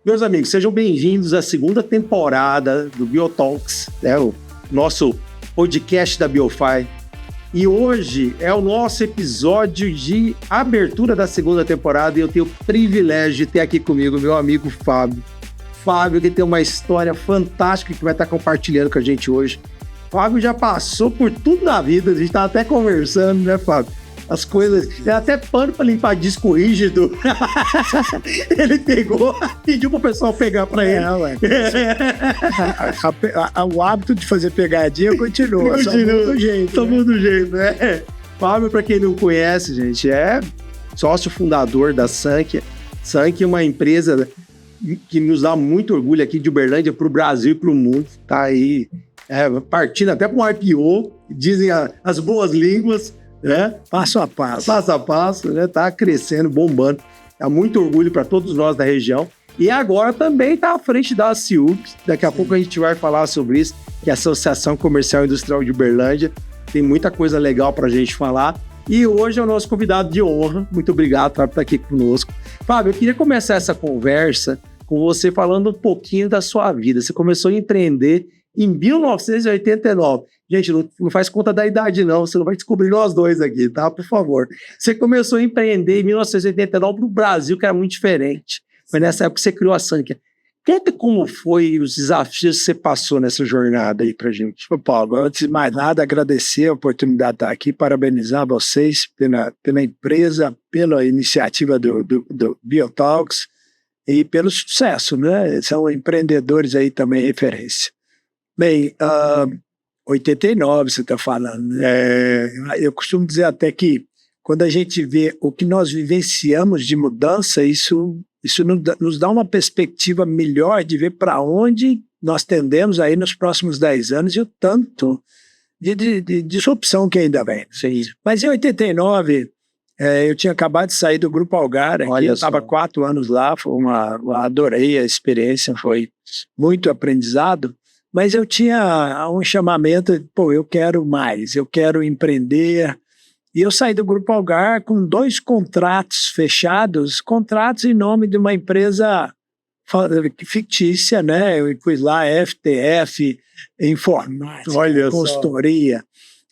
Meus amigos, sejam bem-vindos à segunda temporada do Biotalks, né, o nosso podcast da BioFi. E hoje é o nosso episódio de abertura da segunda temporada e eu tenho o privilégio de ter aqui comigo meu amigo Fábio. Fábio, que tem uma história fantástica que vai estar compartilhando com a gente hoje. Fábio já passou por tudo na vida, a gente estava até conversando, né, Fábio? As coisas, é até pano para limpar disco rígido. Ele pegou, pediu pro pessoal pegar para ele. O hábito de fazer pegadinha continua. Só muda do jeito. Só muda do jeito, né? Fábio, para quem não conhece, gente, é sócio fundador da Sankia. Sankia é uma empresa que nos dá muito orgulho aqui de Uberlândia para o Brasil e para o mundo. Tá aí partindo até para um IPO, dizem as boas línguas. Né? Passo a passo. Passo a passo, né? Tá crescendo, bombando. Dá muito orgulho para todos nós da região. E agora também está à frente da ACIUB. Daqui a pouco a gente vai falar sobre isso, que é a Associação Comercial e Industrial de Uberlândia. Tem muita coisa legal para a gente falar. E hoje é o nosso convidado de honra. Muito obrigado, Fábio, por estar aqui conosco. Fábio, eu queria começar essa conversa com você falando um pouquinho da sua vida. Você começou a empreender em 1989. Gente, não faz conta da idade, não. Você não vai descobrir nós dois aqui, tá? Por favor. Você começou a empreender em 1989 no Brasil, que era muito diferente. Foi nessa época que você criou a Sankia. Conta como foi os desafios que você passou nessa jornada aí pra gente. Paulo, antes de mais nada, agradecer a oportunidade de estar aqui, parabenizar vocês pela empresa, pela iniciativa do Biotalks e pelo sucesso, né? São empreendedores aí também referência. Bem, 89 você está falando, né? Eu costumo dizer até que quando a gente vê o que nós vivenciamos de mudança, isso nos dá uma perspectiva melhor de ver para onde nós tendemos aí nos próximos 10 anos e o tanto de disrupção que ainda vem. Sim. Mas em 89, eu tinha acabado de sair do Grupo Algar, aqui, eu estava 4 anos lá, adorei a experiência, foi muito aprendizado. Mas eu tinha um chamamento, eu quero mais, eu quero empreender. E eu saí do Grupo Algar com 2 contratos fechados, contratos em nome de uma empresa fictícia, né? Eu fui lá, FTF, informática, consultoria.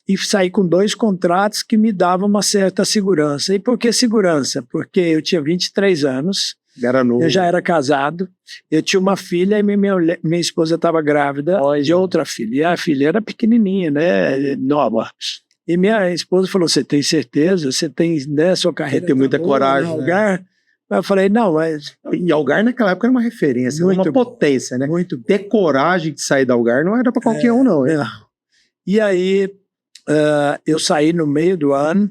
E saí com 2 contratos que me davam uma certa segurança. E por que segurança? Porque eu tinha 23 anos. Era novo. Eu já era casado, eu tinha uma filha e minha esposa estava grávida de outra filha. E a filha era pequenininha, né, nova. E minha esposa falou, você tem certeza? Você tem, né, sua carreira tem muita coragem. Algar? Né? Eu falei, não, mas... E Algar naquela época era uma referência, uma potência, né? Muito. Ter coragem de sair da Algar não era para qualquer um, não. E aí, eu saí no meio do ano.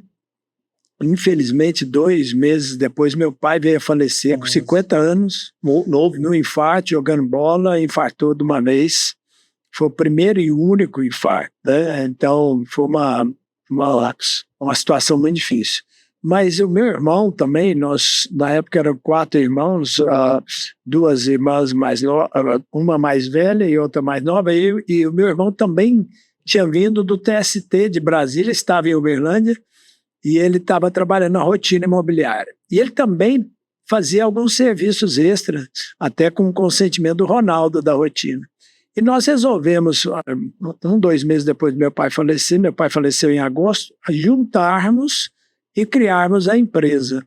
Infelizmente, 2 meses depois, meu pai veio a falecer com 50 anos, novo, no infarto, jogando bola, infartou de uma vez. Foi o primeiro e único infarto, né? Então, foi uma situação muito difícil. Mas o meu irmão também, nós, na época eram 4 irmãos, 2 irmãs mais novas, uma mais velha e outra mais nova, e o meu irmão também tinha vindo do TST de Brasília, estava em Uberlândia, e ele estava trabalhando na Rotina Imobiliária. E ele também fazia alguns serviços extras, até com o consentimento do Ronaldo da Rotina. E nós resolvemos, 2 meses depois do meu pai faleceu em agosto, juntarmos e criarmos a empresa.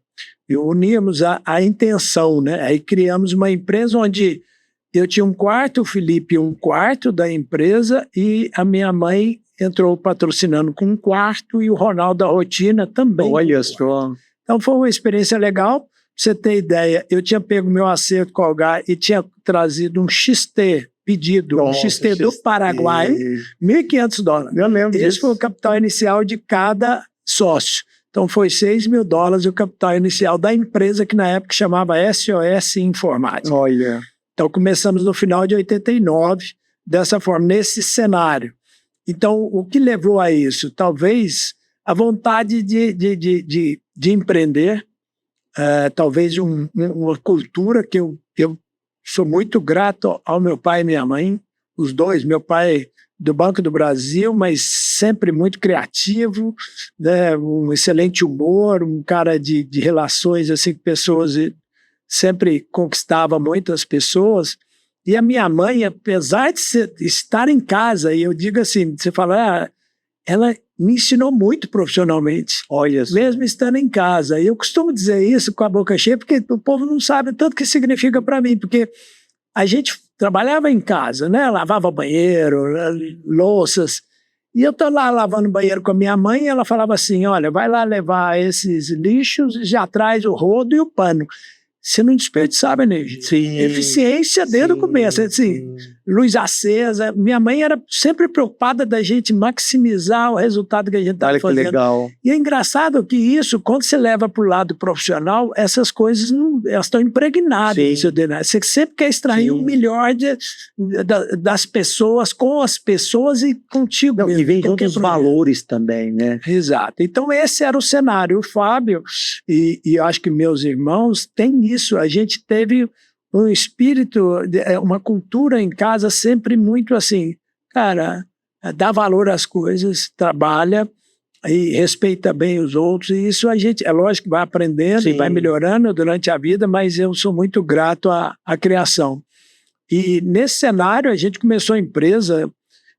E uníamos a intenção, né? Aí criamos uma empresa onde eu tinha 1 quarto, o Felipe 1 quarto da empresa e a minha mãe entrou patrocinando com 1 quarto e o Ronaldo da Rotina também. Olha só. Então foi uma experiência legal. Pra você ter ideia, eu tinha pego meu acerto com o Algar e tinha trazido um XT pedido, um XT do Paraguai, $1.500. Eu lembro Esse foi o capital inicial de cada sócio. Então foi $6.000 o capital inicial da empresa que na época chamava SOS Informática. Olha. Então começamos no final de 89, dessa forma, nesse cenário. Então, o que levou a isso? Talvez a vontade de empreender, talvez uma cultura que eu sou muito grato ao meu pai e minha mãe, os dois, meu pai do Banco do Brasil, mas sempre muito criativo, né? Um excelente humor, um cara de relações assim, com pessoas sempre conquistava muitas pessoas. E a minha mãe, apesar de estar em casa, e eu digo assim, você fala, ela me ensinou muito profissionalmente, Olha só. mesmo estando em casa. E eu costumo dizer isso com a boca cheia, porque o povo não sabe o tanto que significa para mim, porque a gente trabalhava em casa, né? Lavava banheiro, louças. E eu tô lá lavando banheiro com a minha mãe e ela falava assim, olha, vai lá levar esses lixos e já traz o rodo e o pano. Você não desperdiçava energia. Sim, Eficiência desde o começo. Assim, luz acesa. Minha mãe era sempre preocupada da gente maximizar o resultado que a gente estava fazendo. Olha que legal. E é engraçado que isso, quando você leva para o lado profissional, essas coisas elas estão impregnadas no seu DNA. Você sempre quer extrair o melhor das pessoas, com as pessoas e contigo. Não, mesmo. e vem junto os valores também, né? Exato. Então esse era o cenário. O Fábio e eu acho que meus irmãos têm isso. A gente teve um espírito, uma cultura em casa sempre muito assim, cara, dá valor às coisas, trabalha e respeita bem os outros. E isso a gente, é lógico que vai aprendendo e vai melhorando durante a vida, mas eu sou muito grato à criação. E nesse cenário a gente começou a empresa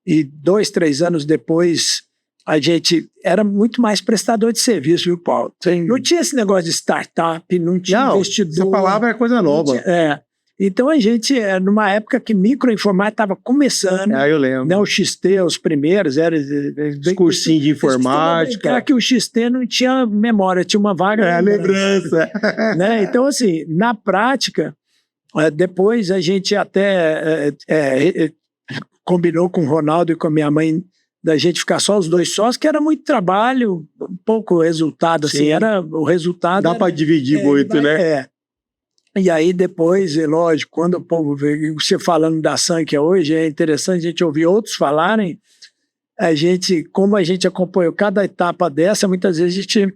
e 2, 3 anos depois a gente era muito mais prestador de serviço, viu, Paulo? Sim. Não tinha esse negócio de startup, não tinha investidor. Essa palavra é coisa nova. Então a gente, numa época que microinformática estava começando, eu lembro. Né, o XT, os primeiros, era os cursinhos de informática. Que o XT não tinha memória, tinha uma vaga lembrança. Né? Então, assim, na prática, depois a gente até combinou com o Ronaldo e com a minha mãe da gente ficar só os dois sócios, que era muito trabalho, pouco resultado, assim, era o resultado... Dá para dividir muito, né? E aí depois, lógico, quando o povo vê você falando da Sankhya hoje, é interessante a gente ouvir outros falarem, como a gente acompanhou cada etapa dessa, muitas vezes a gente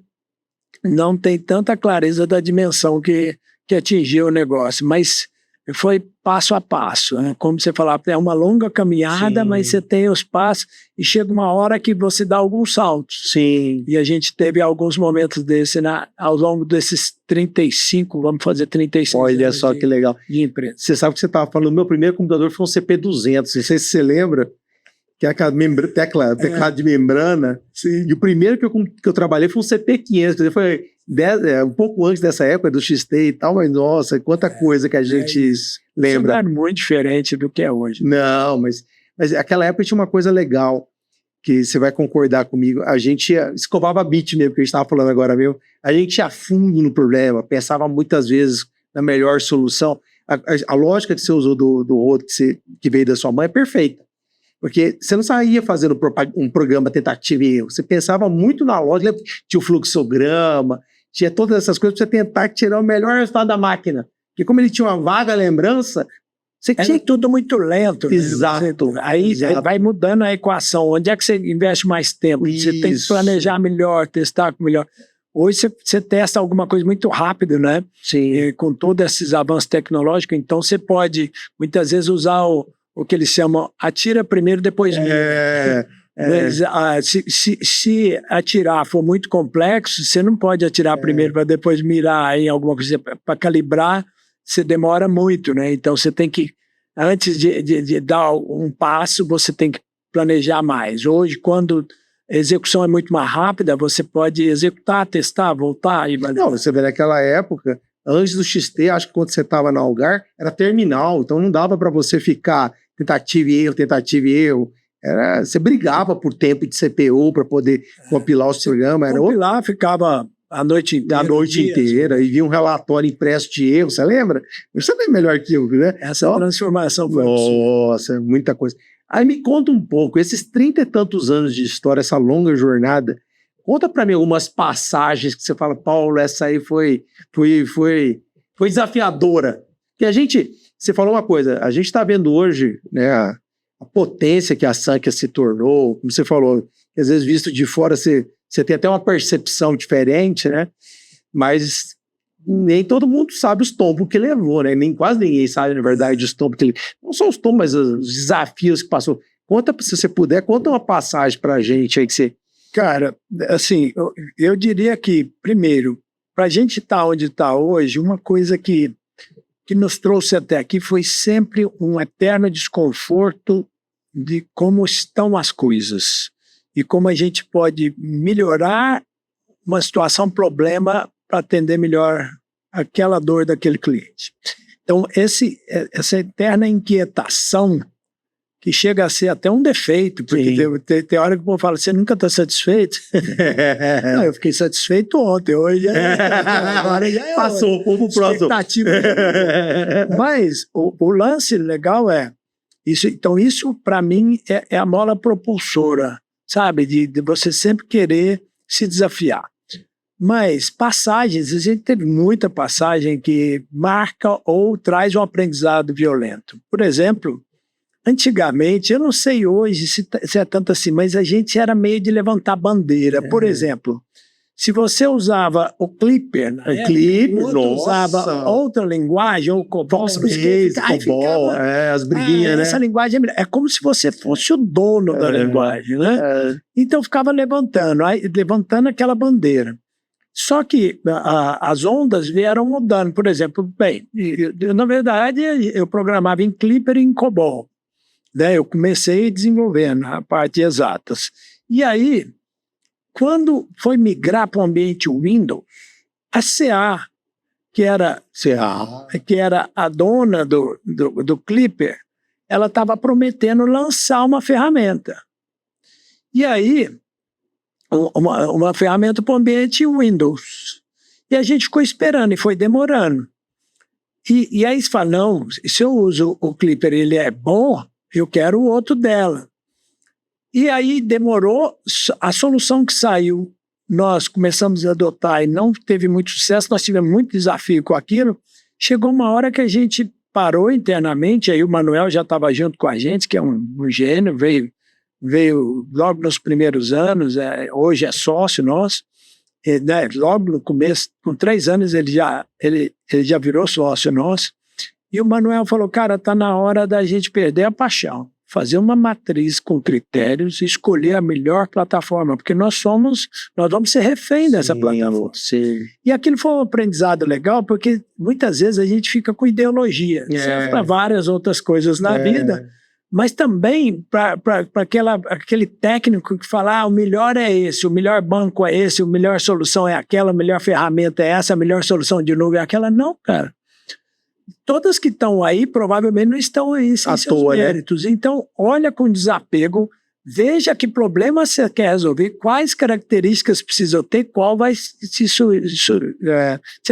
não tem tanta clareza da dimensão que atingiu o negócio, mas foi passo a passo, né? Como você falava, é uma longa caminhada, mas você tem os passos e chega uma hora que você dá alguns saltos. Sim. E a gente teve alguns momentos desse ao longo desses 35, vamos fazer 35 Olha só que legal. De empresa. Você sabe que você estava falando, o meu primeiro computador foi um CP200, não sei se você lembra, que é aquela teclado de membrana. Sim. E o primeiro que eu trabalhei foi um CP500, quer dizer, foi um pouco antes dessa época do XT e tal, mas nossa, quanta coisa que a gente lembra. Isso é muito diferente do que é hoje. Não, mas aquela época tinha uma coisa legal, que você vai concordar comigo, a gente escovava bit mesmo, que a gente estava falando agora mesmo, a gente ia fundo no problema, pensava muitas vezes na melhor solução. A lógica que você usou do rodo que veio da sua mãe é perfeita. Porque você não saía fazendo um programa tentativa e erro. Você pensava muito na lógica, tinha o fluxograma, tinha todas essas coisas para você tentar tirar o melhor resultado da máquina. Porque como ele tinha uma vaga lembrança, você tinha tudo muito lento. Exato. Né? Aí vai mudando a equação. Onde é que você investe mais tempo? Isso. Você tem que planejar melhor, testar melhor. Hoje você testa alguma coisa muito rápido, né? Sim. Com todos esses avanços tecnológicos, então você pode muitas vezes usar o que eles chamam atira primeiro, depois mira. Se atirar for muito complexo, você não pode atirar primeiro para depois mirar em alguma coisa. Para calibrar, você demora muito, né? Então você tem que, antes de dar um passo, você tem que planejar mais. Hoje, quando a execução é muito mais rápida, você pode executar, testar, voltar e validar. Não, você vê naquela época, antes do XT, acho que quando você estava na Algar, era terminal, então não dava para você ficar tentativa e erro. Você brigava por tempo de CPU para poder compilar os programas. Compilar, ficava a noite inteira e via um relatório impresso de erro, você lembra? Você não é melhor que eu, né? Essa transformação foi nossa, muita coisa. Aí me conta um pouco, esses 30 e tantos anos de história, essa longa jornada, conta para mim algumas passagens que você fala, Paulo, essa aí foi desafiadora. Que você falou uma coisa, a gente está vendo hoje, né, a potência que a Sankhya se tornou, como você falou, que às vezes visto de fora você tem até uma percepção diferente, né? Mas nem todo mundo sabe os tombos que levou, né? Quase ninguém sabe, na verdade, os tombos que ele... Não só os tombos, mas os desafios que passou. Conta, se você puder, conta uma passagem pra gente aí que você... Cara, assim, eu diria que, primeiro, pra gente estar onde está hoje, uma coisa que que nos trouxe até aqui foi sempre um eterno desconforto de como estão as coisas e como a gente pode melhorar uma situação, um problema, para atender melhor aquela dor daquele cliente. Então, essa eterna inquietação, que chega a ser até um defeito, porque tem hora que o povo fala, você nunca está satisfeito? Não, eu fiquei satisfeito ontem, hoje agora já passou, vamos pro próximo. Mas o lance legal é, isso para mim é a mola propulsora, sabe, de você sempre querer se desafiar. Mas passagens, a gente teve muita passagem que marca ou traz um aprendizado violento. Por exemplo, antigamente, eu não sei hoje se é tanto assim, mas a gente era meio de levantar bandeira. Por exemplo, se você usava o Clipper, usava outra linguagem, ou COBOL, as briguinhas, né? Essa linguagem é como se você fosse o dono da linguagem, né? Então ficava levantando aquela bandeira. Só que as ondas vieram mudando. Por exemplo, na verdade, eu programava em Clipper e em COBOL. Né? Eu comecei desenvolvendo a parte de exatas. E aí, quando foi migrar para o ambiente Windows, a CA, que era a dona do Clipper, ela estava prometendo lançar uma ferramenta. E aí, uma ferramenta para o ambiente Windows. E a gente ficou esperando e foi demorando. E aí você fala, não, se eu uso o Clipper, ele é bom, eu quero o outro dela. E aí demorou, a solução que saiu, nós começamos a adotar e não teve muito sucesso, nós tivemos muito desafio com aquilo. Chegou uma hora que a gente parou internamente, aí o Manuel já estava junto com a gente, que é um gênio, veio logo nos primeiros anos, hoje é sócio nosso, né, logo no começo, com 3 anos ele já virou sócio nosso, e o Manuel falou, cara, está na hora da gente perder a paixão, fazer uma matriz com critérios e escolher a melhor plataforma, porque nós vamos ser refém dessa plataforma. Sim. E aquilo foi um aprendizado legal, porque muitas vezes a gente fica com ideologia, para várias outras coisas na vida, mas também para aquele técnico que fala, o melhor é esse, o melhor banco é esse, a melhor solução é aquela, a melhor ferramenta é essa, a melhor solução de nuvem é aquela. Não, cara. Todas que estão aí provavelmente não estão aí sem seus méritos. Né? Então, olha com desapego, veja que problema você quer resolver, quais características precisa ter, qual vai se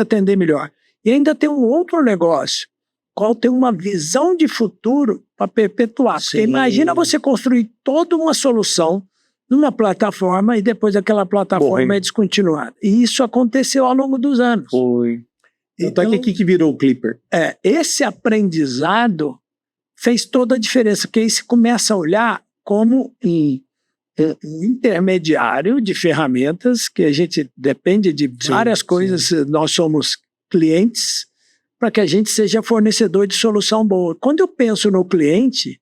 atender melhor. E ainda tem um outro negócio, qual tem uma visão de futuro para perpetuar. Porque imagina você construir toda uma solução numa plataforma e depois aquela plataforma é descontinuada. E isso aconteceu ao longo dos anos. Foi. Então, aqui que virou o Clipper. Esse aprendizado fez toda a diferença, porque aí você começa a olhar como um intermediário de ferramentas, que a gente depende de várias coisas, nós somos clientes, para que a gente seja fornecedor de solução boa. Quando eu penso no cliente,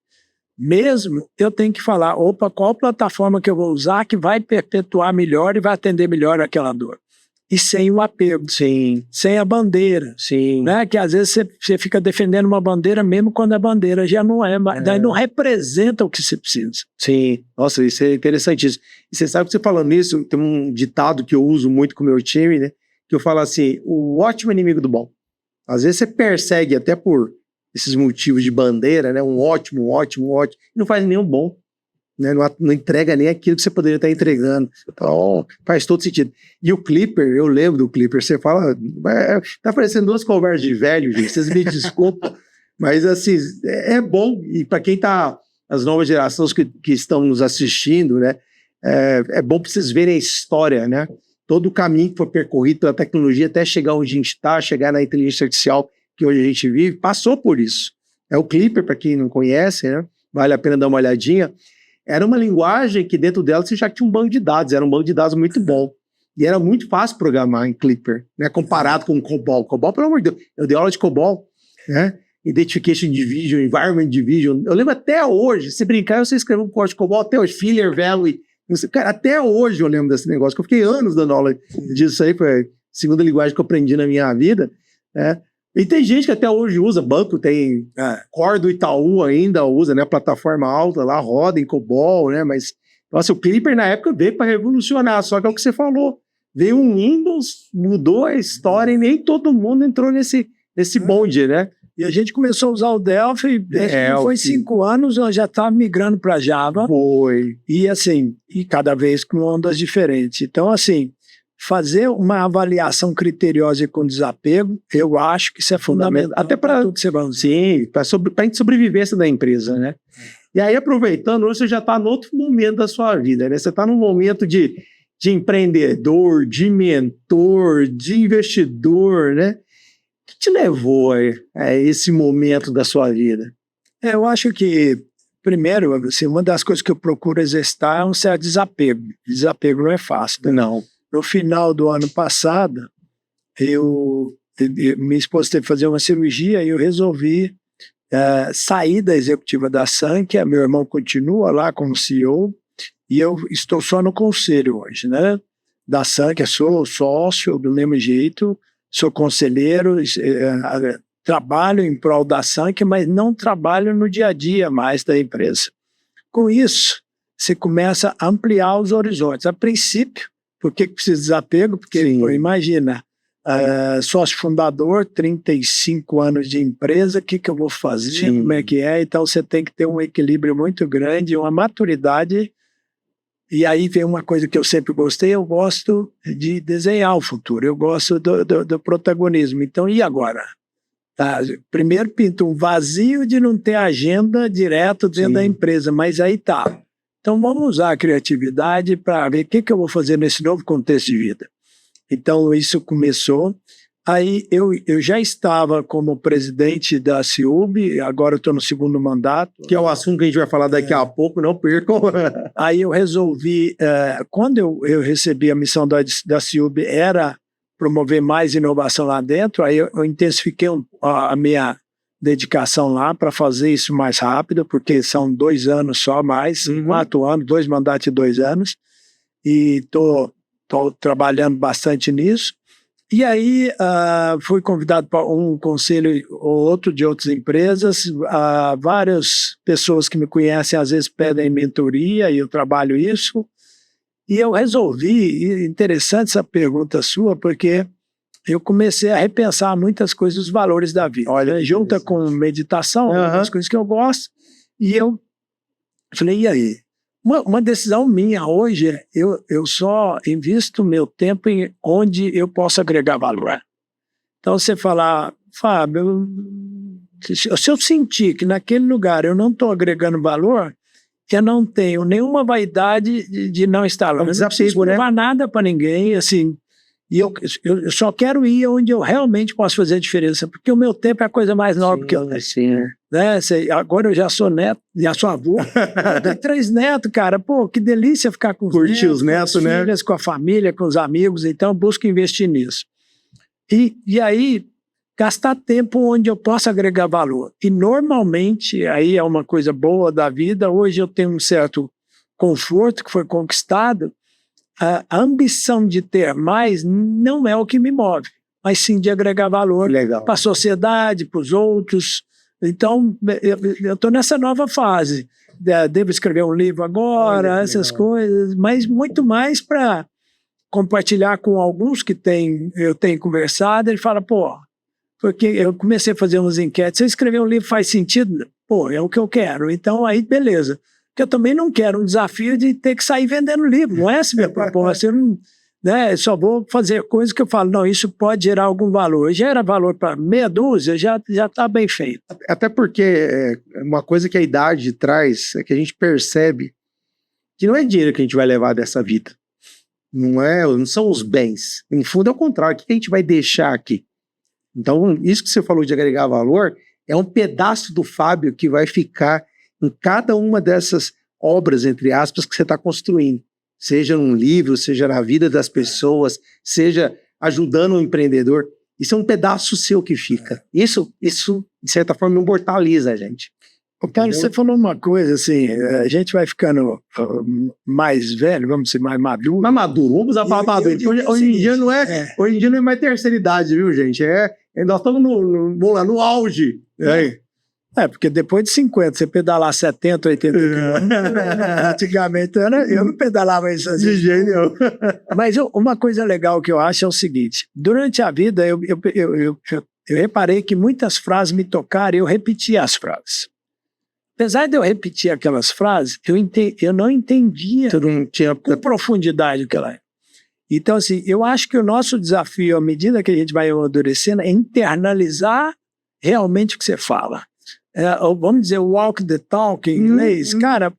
mesmo, eu tenho que falar, qual plataforma que eu vou usar que vai perpetuar melhor e vai atender melhor aquela dor. E sem o apego, sem a bandeira, né? Que às vezes você fica defendendo uma bandeira mesmo quando a bandeira já não daí não representa o que você precisa. Sim, nossa, isso é interessantíssimo. E você sabe que você falando nisso, tem um ditado que eu uso muito com o meu time, né? Que eu falo assim, o ótimo é inimigo do bom. Às vezes você persegue até por esses motivos de bandeira, né? Um ótimo, e não faz nenhum bom. Né, não entrega nem aquilo que você poderia estar entregando. Então, faz todo sentido. E o Clipper, eu lembro do Clipper, você fala, tá parecendo 2 conversas de velho, gente, vocês me desculpam, mas assim, é bom, e para quem tá, as novas gerações que estão nos assistindo, né, é bom para vocês verem a história, né, todo o caminho que foi percorrido pela tecnologia até chegar onde a gente está, chegar na inteligência artificial que hoje a gente vive, passou por isso. O Clipper, para quem não conhece, né, vale a pena dar uma olhadinha. Era uma linguagem que dentro dela você já tinha um banco de dados, era um banco de dados muito bom. E era muito fácil programar em Clipper, né, comparado com o COBOL. COBOL, pelo amor de Deus, eu dei aula de COBOL, né, Identification Division, Environment Division. Eu lembro até hoje, se brincar, você escreveu um código de COBOL até hoje, Filler, Value. Cara, até hoje eu lembro desse negócio, que eu fiquei anos dando aula disso aí, foi a segunda linguagem que eu aprendi na minha vida, né. E tem gente que até hoje usa banco, tem Core do Itaú ainda usa, né? Plataforma alta lá, roda em COBOL, né? Mas, nossa, o Clipper na época veio para revolucionar, só que é o que você falou. Veio um Windows, mudou a história e nem todo mundo entrou nesse bonde, né? E a gente começou a usar o Delphi, foi 5 anos, eu já estava migrando para Java. Foi. E assim, e cada vez com ondas diferentes. Então, assim, fazer uma avaliação criteriosa e com desapego, eu acho que isso é fundamental. Até para tudo que você vai usar. Sim, para a sobrevivência da empresa, né? E aí, aproveitando, você já está em outro momento da sua vida, né? Você está num momento de empreendedor, de mentor, de investidor, né? O que te levou a esse momento da sua vida? Eu acho que, primeiro, assim, uma das coisas que eu procuro exercitar é um certo desapego. Desapego não é fácil. Né? Não. No final do ano passado, minha esposa teve que fazer uma cirurgia e eu resolvi sair da executiva da Sankia. Meu irmão continua lá como CEO e eu estou só no conselho hoje, né? Da Sankia, sou sócio do mesmo jeito, sou conselheiro, trabalho em prol da Sankia, mas não trabalho no dia a dia mais da empresa. Com isso, você começa a ampliar os horizontes. A princípio, por que precisa de desapego? Porque, pô, imagina, sócio fundador, 35 anos de empresa, o que eu vou fazer, Sim. como é que é? Então você tem que ter um equilíbrio muito grande, uma maturidade. E aí vem uma coisa que eu sempre gostei, eu gosto de desenhar o futuro, eu gosto do protagonismo. Então, e agora? Primeiro pinto um vazio de não ter agenda direto dentro Sim. da empresa, mas aí tá. Então vamos usar a criatividade para ver o que eu vou fazer nesse novo contexto de vida. Então isso começou. Aí eu já estava como presidente da CIUB, agora eu estou no segundo mandato. Que é o assunto que a gente vai falar daqui a pouco, não percam. Aí eu resolvi, quando eu recebi a missão da CIUB, era promover mais inovação lá dentro, aí eu intensifiquei a minha dedicação lá para fazer isso mais rápido, porque são 2 anos só mais, 4 anos, 2 mandatos de 2 anos, e estou trabalhando bastante nisso. E aí fui convidado para um conselho ou outro de outras empresas, várias pessoas que me conhecem às vezes pedem mentoria e eu trabalho isso. E eu resolvi, interessante essa pergunta sua, porque eu comecei a repensar muitas coisas, os valores da vida. Olha, junta com meditação, as coisas que eu gosto, e eu falei, e aí? Uma decisão minha hoje é eu só invisto meu tempo em onde eu posso agregar valor. Então você falar, Fábio, se eu sentir que naquele lugar eu não estou agregando valor, eu não tenho nenhuma vaidade de não estar lá. Eu não preciso levar nada para ninguém, assim, e eu só quero ir onde eu realmente posso fazer a diferença, porque o meu tempo é a coisa mais nobre que eu tenho. Sim. Né? Agora eu já sou neto, já sou avô, tenho 3 netos, cara, pô, que delícia ficar com os netos, com as filhas, com a família, com os amigos, então eu busco investir nisso. E aí, gastar tempo onde eu possa agregar valor. E normalmente, aí é uma coisa boa da vida, hoje eu tenho um certo conforto que foi conquistado, a ambição de ter mais não é o que me move, mas sim de agregar valor para a sociedade, para os outros. Então, eu estou nessa nova fase. Devo escrever um livro agora, essas coisas, mas muito mais para compartilhar com alguns que eu tenho conversado. Ele fala, pô, porque eu comecei a fazer umas enquetes, você escrever um livro faz sentido? Pô, é o que eu quero. Então, aí, beleza. Porque eu também não quero um desafio de ter que sair vendendo livro. Não é essa a minha proposta. Eu só vou fazer coisas que eu falo, não, isso pode gerar algum valor. Gera valor para meia dúzia, já está bem feito. Até porque uma coisa que a idade traz é que a gente percebe que não é dinheiro que a gente vai levar dessa vida. Não são os bens. No fundo, é o contrário. O que a gente vai deixar aqui? Então, isso que você falou de agregar valor é um pedaço do Fábio que vai ficar em cada uma dessas obras, entre aspas, que você está construindo. Seja num livro, seja na vida das pessoas, seja ajudando um empreendedor. Isso é um pedaço seu que fica. Isso de certa forma, imortaliza a gente. Cara, você falou uma coisa assim, a gente vai ficando mais velho, vamos dizer, mais maduro. Mais maduro, vamos usar a palavra maduro. Hoje em dia não é mais terceira idade, viu, gente? É Nós estamos vamos lá, no auge. Porque depois de 50, você pedalar 70, 80 quilômetros, antigamente eu não pedalava isso assim. De jeito nenhum. Mas uma coisa legal que eu acho é o seguinte, durante a vida eu reparei que muitas frases me tocaram e eu repetia as frases. Apesar de eu repetir aquelas frases, eu não entendia com profundidade o que ela é. Então, assim, eu acho que o nosso desafio, à medida que a gente vai amadurecendo, é internalizar realmente o que você fala. Vamos dizer, walk the talk em inglês. Cara,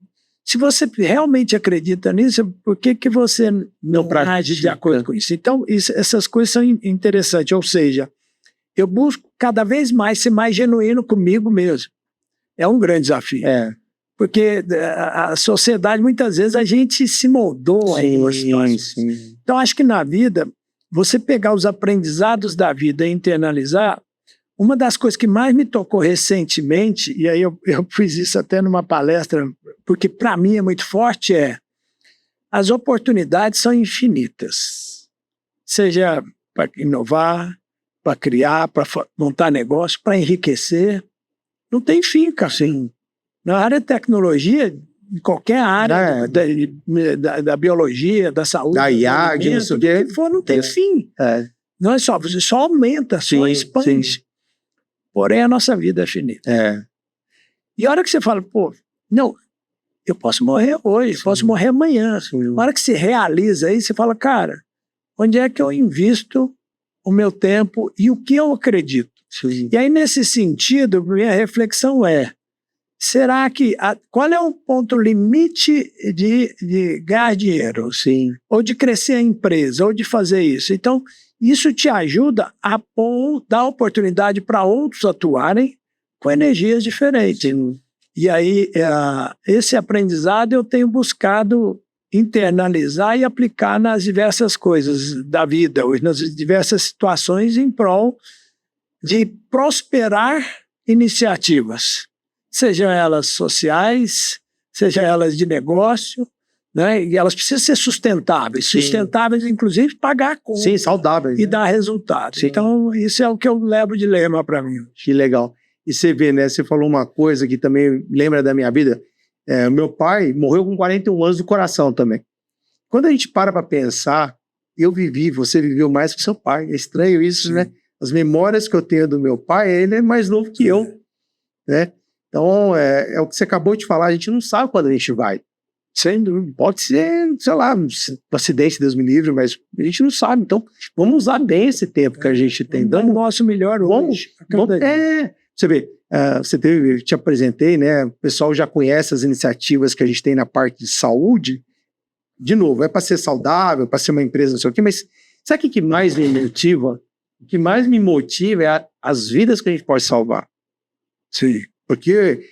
se você realmente acredita nisso, por que você não age de acordo com isso? Então, essas coisas são interessantes. Ou seja, eu busco cada vez mais ser mais genuíno comigo mesmo. É um grande desafio. Porque a sociedade, muitas vezes, a gente se moldou em uma situação. Então, acho que na vida, você pegar os aprendizados da vida e internalizar, uma das coisas que mais me tocou recentemente, e aí eu fiz isso até numa palestra, porque para mim é muito forte, as oportunidades são infinitas. Seja para inovar, para criar, para montar negócio, para enriquecer. Não tem fim, cara. Sim. Na área de tecnologia, em qualquer área da biologia, da saúde, da IA, de não sei o que for, não tem fim. Não é só, você só aumenta, só expande. Sim. Porém, a nossa vida é finita. E a hora que você fala, não, eu posso morrer hoje, posso morrer amanhã. A hora que você realiza aí, você fala, cara, onde é que eu invisto o meu tempo e o que eu acredito? Sim. E aí, nesse sentido, minha reflexão será que qual é o ponto limite de ganhar dinheiro? Sim. Ou de crescer a empresa, ou de fazer isso? Então, isso te ajuda a dar oportunidade para outros atuarem com energias diferentes. Sim. E aí, esse aprendizado eu tenho buscado internalizar e aplicar nas diversas coisas da vida, nas diversas situações em prol de prosperar iniciativas, sejam elas sociais, sejam elas de negócio, né? E elas precisam ser sustentáveis. Sim. Sustentáveis, inclusive, pagar a conta. Sim, saudáveis. E dar resultado. Sim. Então, isso é o que eu levo de lema para mim. Que legal. E você vê, né? Você falou uma coisa que também lembra da minha vida. Meu pai morreu com 41 anos do coração também. Quando a gente para pensar, eu vivi, você viveu mais que seu pai. É estranho isso, né? As memórias que eu tenho do meu pai, ele é mais novo que eu, né? Então, é o que você acabou de falar, a gente não sabe quando a gente vai. Sem dúvida. Pode ser, sei lá, um acidente, Deus me livre, mas a gente não sabe. Então, vamos usar bem esse tempo que a gente tem. Dando o nosso melhor hoje. Você vê, eu te apresentei, né? O pessoal já conhece as iniciativas que a gente tem na parte de saúde. De novo, é para ser saudável, para ser uma empresa, não sei o quê, mas sabe o que mais me motiva? O que mais me motiva é as vidas que a gente pode salvar. Sim. Porque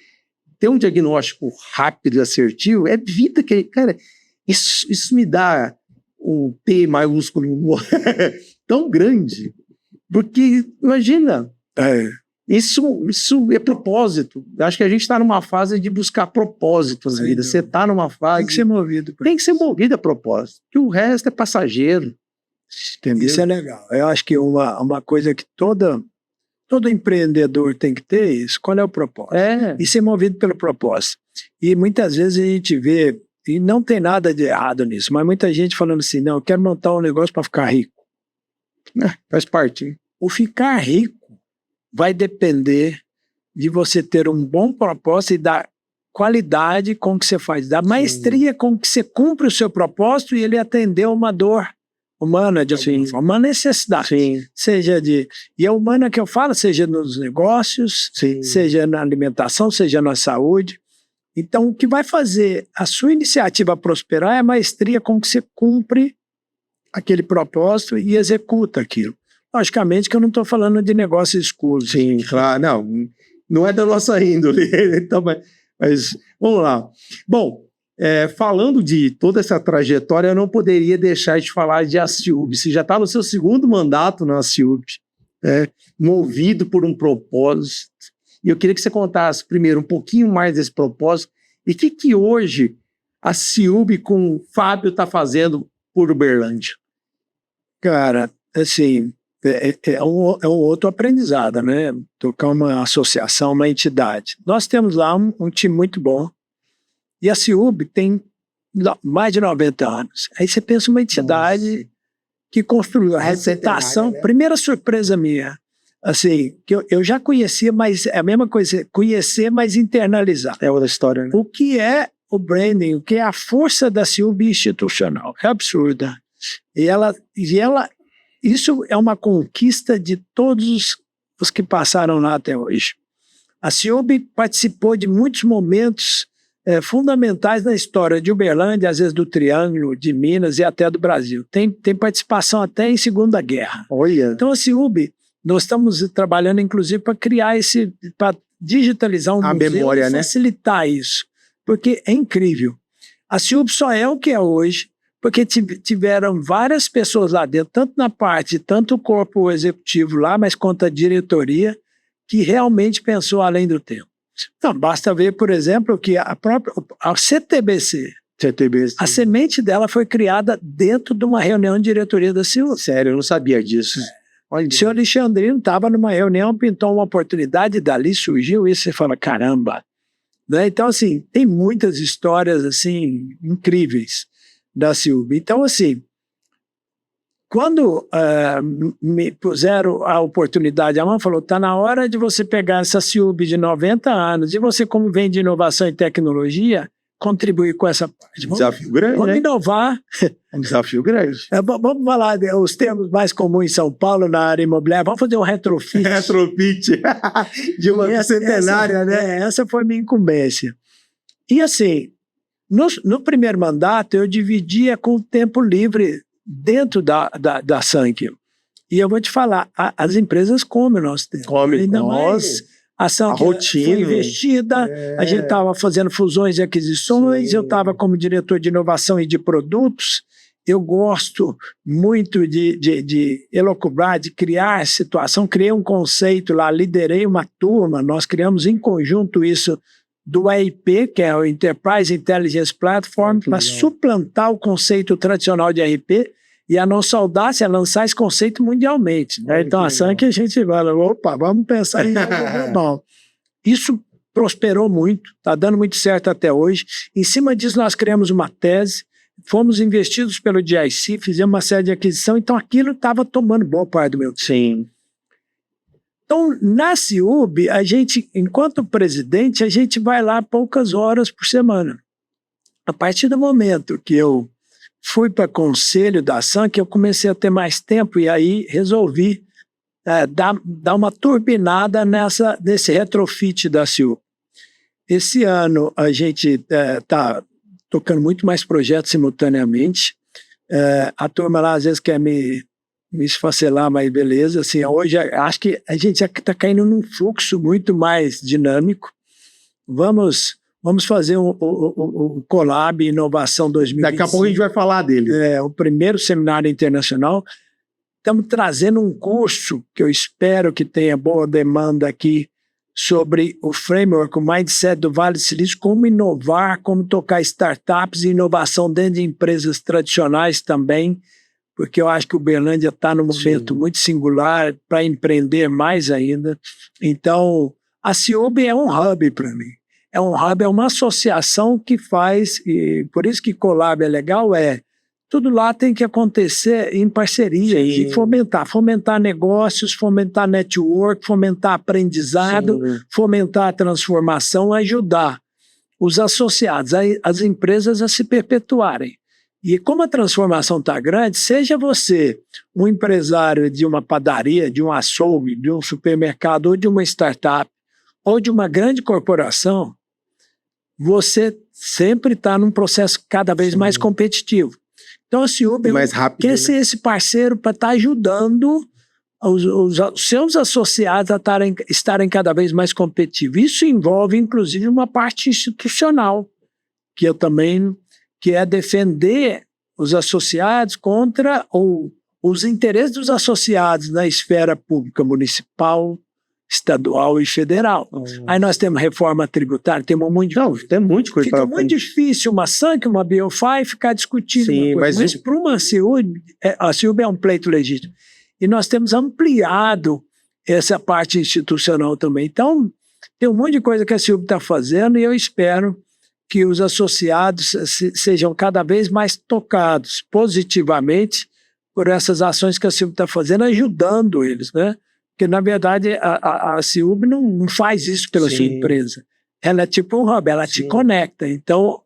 ter um diagnóstico rápido e assertivo é vida que... Cara, isso me dá um P maiúsculo tão grande. Porque, imagina, isso é propósito. Eu acho que a gente está numa fase de buscar propósito na vida. Você está numa fase... Tem que ser movido. Tem que ser movido a propósito. Que o resto é passageiro. Entendeu? Isso é legal. Eu acho que uma coisa que todo empreendedor tem que ter isso. Qual é o propósito? E ser movido pelo propósito. E muitas vezes a gente vê, e não tem nada de errado nisso, mas muita gente falando assim, não, eu quero montar um negócio para ficar rico. Faz parte. Hein? O ficar rico vai depender de você ter um bom propósito e da qualidade com que você faz, da maestria com que você cumpre o seu propósito e ele atender uma dor humana, de uma necessidade. Sim. Seja e a humana que eu falo, seja nos negócios, seja na alimentação, seja na saúde. Então, o que vai fazer a sua iniciativa prosperar é a maestria com que você cumpre aquele propósito e executa aquilo. Logicamente que eu não estou falando de negócios escuros. Sim, claro. Não é da nossa índole. Então, mas vamos lá. Bom, falando de toda essa trajetória, eu não poderia deixar de falar de Aciub. Você já está no seu segundo mandato na Aciub, movido por um propósito. E eu queria que você contasse primeiro um pouquinho mais desse propósito e o que hoje a Aciub com o Fábio está fazendo por Uberlândia. Cara, assim, é um outro aprendizado, né? Tocar uma associação, uma entidade. Nós temos lá um time muito bom, e a CIUB tem mais de 90 anos. Aí você pensa uma entidade que construiu a reputação. Né? Primeira surpresa minha, assim, que eu já conhecia, mas é a mesma coisa, conhecer, mas internalizar. É outra história, né? O que é o branding, o que é a força da CIUB institucional? É absurda. Isso é uma conquista de todos os que passaram lá até hoje. A CIUB participou de muitos momentos fundamentais na história de Uberlândia, às vezes do Triângulo, de Minas e até do Brasil. Tem participação até em Segunda Guerra. Olha. Então a CIUB, nós estamos trabalhando inclusive para criar para digitalizar a museu memória, e facilitar isso, porque é incrível. A CIUB só é o que é hoje, porque tiveram várias pessoas lá dentro, tanto na parte, tanto o corpo executivo lá, mas quanto a diretoria, que realmente pensou além do tempo. Então, basta ver, por exemplo, que a CTBC, a semente dela foi criada dentro de uma reunião de diretoria da CIUB. Sério, eu não sabia disso. O senhor Alexandrino estava numa reunião, pintou uma oportunidade, dali surgiu isso, você fala, caramba. Né? Então, assim, tem muitas histórias assim incríveis da CIUB. Então, assim, quando me puseram a oportunidade, a mão falou, está na hora de você pegar essa CIUB de 90 anos e você, como vem de inovação e tecnologia, contribuir com essa parte. Desafio grande, vamos né? Inovar. Um desafio grande. Vamos falar os termos mais comuns em São Paulo na área imobiliária. Vamos fazer um retrofit. Retrofit de uma centenária, né? Essa foi minha incumbência. E assim, no primeiro mandato, eu dividia com o tempo livre dentro da Sankyo. E eu vou te falar, as empresas comem o nosso tempo. Comem, a Sankyo rotina, foi investida, a gente estava fazendo fusões e aquisições, eu estava como diretor de inovação e de produtos. Eu gosto muito de elocubrar, de criar situação. Criei um conceito lá, liderei uma turma, nós criamos em conjunto isso do EIP, que é o Enterprise Intelligence Platform, para suplantar o conceito tradicional de ERP, e a nossa audácia é lançar esse conceito mundialmente. Né? Então, a Sankyo, a gente fala, opa, vamos pensar em algo global. Isso prosperou muito, está dando muito certo até hoje. Em cima disso, nós criamos uma tese, fomos investidos pelo GIC, fizemos uma série de aquisição, então aquilo estava tomando boa parte do meu tempo. Sim. Então, na CIUB, a gente, enquanto presidente, a gente vai lá poucas horas por semana. A partir do momento que eu fui para conselho da Sankyo, eu comecei a ter mais tempo e aí resolvi dar uma turbinada nesse retrofit da CIUB. Esse ano a gente está tocando muito mais projetos simultaneamente. A turma lá às vezes quer me esfacelar, mas beleza. Assim, hoje acho que a gente já está caindo num fluxo muito mais dinâmico. Vamos fazer um Collab Inovação 2025. Daqui a pouco a gente vai falar dele. O primeiro seminário internacional. Estamos trazendo um curso que eu espero que tenha boa demanda aqui sobre o framework, o mindset do Vale do Silício, como inovar, como tocar startups e inovação dentro de empresas tradicionais também, porque eu acho que o Uberlândia está num momento muito singular para empreender mais ainda. Então, a CIUB é um hub para mim. É um hub, é uma associação que faz, e por isso que Collab é legal, tudo lá tem que acontecer em parceria e fomentar negócios, fomentar network, fomentar aprendizado, fomentar a transformação, ajudar os associados, as empresas a se perpetuarem. E como a transformação está grande, seja você um empresário de uma padaria, de um açougue, de um supermercado, ou de uma startup, ou de uma grande corporação, você sempre está num processo cada vez mais competitivo. Então a CIUB quer ser esse parceiro para estar ajudando os seus associados a estarem cada vez mais competitivos. Isso envolve, inclusive, uma parte institucional, que eu também... que é defender os associados contra os interesses dos associados na esfera pública municipal, estadual e federal. Aí nós temos reforma tributária, temos muito... Não, tem muita coisa. Fica muito difícil uma Sankyo, uma BioFi ficar discutindo uma coisa. Mas para uma CIUB, a CIUB é um pleito legítimo. e nós temos ampliado essa parte institucional também. Então, tem um monte de coisa que a Silvia está fazendo e eu espero que os associados sejam cada vez mais tocados positivamente por essas ações que a Silvia está fazendo, ajudando eles, né? Porque, na verdade, a Silvia não faz isso pela sua empresa. Ela é tipo um hub, ela te conecta. Então,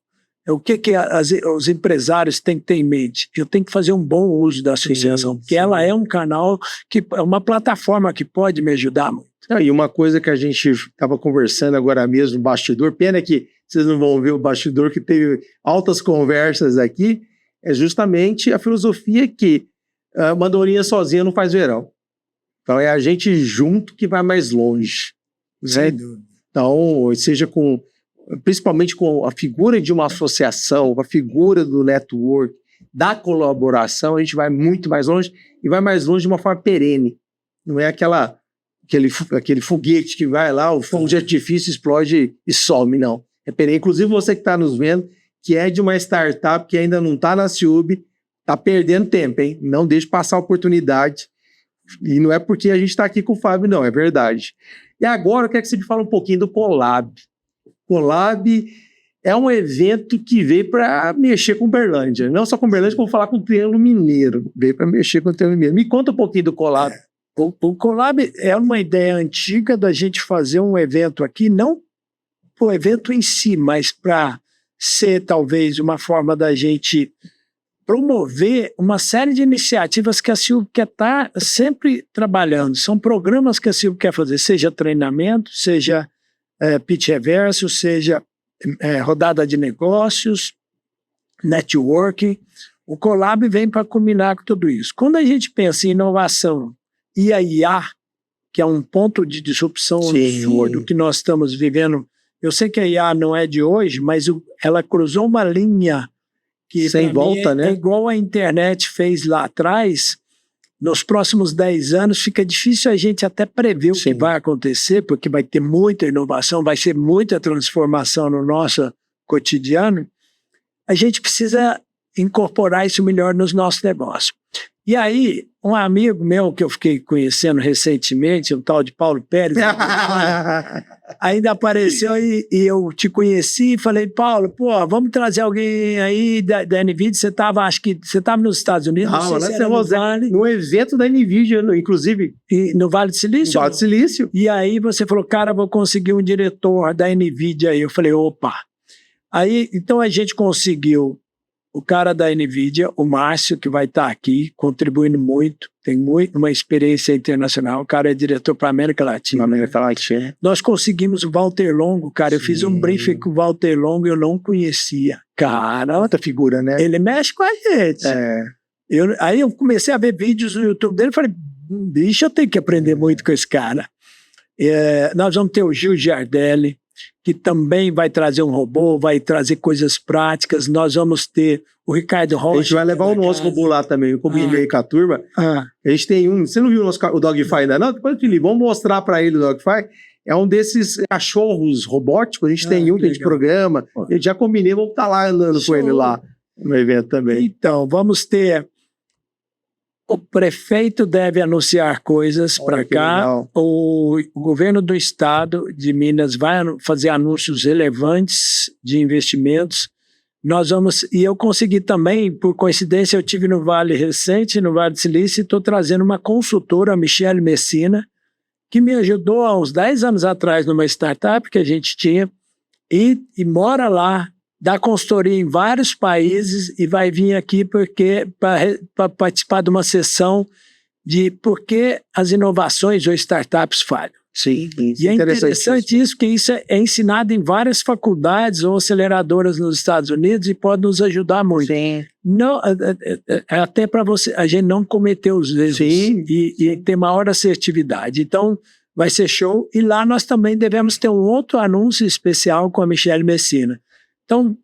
o que os empresários têm que ter em mente? Eu tenho que fazer um bom uso da associação, porque ela é um canal, é uma plataforma que pode me ajudar muito. E uma coisa que a gente estava conversando agora mesmo no bastidor, pena que vocês não vão ver o bastidor, que teve altas conversas aqui, é justamente a filosofia que uma andorinha sozinha não faz verão. Então é a gente junto que vai mais longe. Né? Então, seja principalmente com a figura de uma associação, a figura do network, da colaboração, a gente vai muito mais longe e vai mais longe de uma forma perene. Não é aquele foguete que vai lá, o fogo de artifício explode e some, não. É perene. Inclusive você que está nos vendo, que é de uma startup que ainda não está na Ciub, está perdendo tempo, hein? Não deixe passar a oportunidade. E não é porque a gente está aqui com o Fábio, não, é verdade. E agora eu quero que você me fale um pouquinho do Colab. Colab é um evento que veio para mexer com Uberlândia. Não só com Uberlândia, como falar com o Triângulo Mineiro. Veio para mexer com o Triângulo Mineiro. Me conta um pouquinho do Colab. O Colab é uma ideia antiga da gente fazer um evento aqui, não o evento em si, mas para ser talvez uma forma da gente promover uma série de iniciativas que a Silvia quer estar sempre trabalhando. São programas que a Silvia quer fazer, seja treinamento, seja pitch reverso, seja rodada de negócios, networking. O Colab vem para combinar com tudo isso. Quando a gente pensa em inovação e a IA, que é um ponto de disrupção do que nós estamos vivendo, eu sei que a IA não é de hoje, mas ela cruzou uma linha que sem volta, né? É igual a internet fez lá atrás. Nos próximos 10 anos fica difícil a gente até prever o que vai acontecer, porque vai ter muita inovação, vai ser muita transformação no nosso cotidiano. A gente precisa incorporar isso melhor nos nossos negócios. E aí, um amigo meu que eu fiquei conhecendo recentemente, um tal de Paulo Pérez, ainda apareceu e eu te conheci e falei, Paulo, vamos trazer alguém aí da NVIDIA, acho que você estava nos Estados Unidos, não sei se era no Vale. No evento da NVIDIA, inclusive. No Vale do Silício? No Vale do Silício. E aí você falou, cara, vou conseguir um diretor da NVIDIA aí. Eu falei, opa. Aí, então a gente conseguiu o cara da NVIDIA, o Márcio, que vai estar aqui, contribuindo muito, tem uma experiência internacional, o cara é diretor para a América Latina. Nós conseguimos o Walter Longo, cara, eu fiz um briefing com o Walter Longo e eu não conhecia. Cara, outra figura, né? Ele mexe com a gente. Aí eu comecei a ver vídeos no YouTube dele e falei, bicho, eu tenho que aprender muito com esse cara. Nós vamos ter o Gil Giardelli, que também vai trazer um robô, vai trazer coisas práticas. Nós vamos ter o Ricardo Rocha. A gente vai levar o nosso robô lá também, eu combinei com a turma. A gente tem você não viu o Dogify ainda não? Depois, Felipe, vamos mostrar para ele o Dogify. É um desses cachorros robóticos, a gente tem um que a gente programa. Eu já combinei, vamos estar lá andando com ele lá no evento também. Então, vamos ter... O prefeito deve anunciar coisas para cá, o governo do estado de Minas vai fazer anúncios relevantes de investimentos. E eu consegui também, por coincidência, eu tive no Vale recente, no Vale do Silício, e estou trazendo uma consultora, a Michele Messina, que me ajudou há uns 10 anos atrás numa startup que a gente tinha, e mora lá, dá consultoria em vários países e vai vir aqui para participar de uma sessão de por que as inovações ou startups falham. Sim, e é interessante isso, porque isso é ensinado em várias faculdades ou aceleradoras nos Estados Unidos e pode nos ajudar muito. Sim. Não, até para a gente não cometer os erros e ter maior assertividade. Então, vai ser show. E lá nós também devemos ter um outro anúncio especial com a Michele Messina. Então,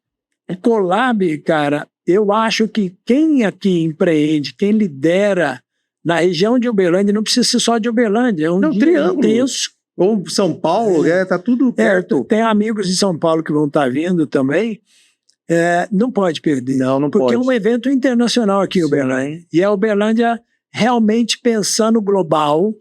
o Colab, cara, eu acho que quem aqui empreende, quem lidera na região de Uberlândia, não precisa ser só de Uberlândia, é um triângulo intenso. Ou São Paulo, tá tudo perto. Tem amigos de São Paulo que vão estar vindo também, não pode perder. Não porque pode. É um evento internacional aqui em Uberlândia, e a Uberlândia realmente pensando global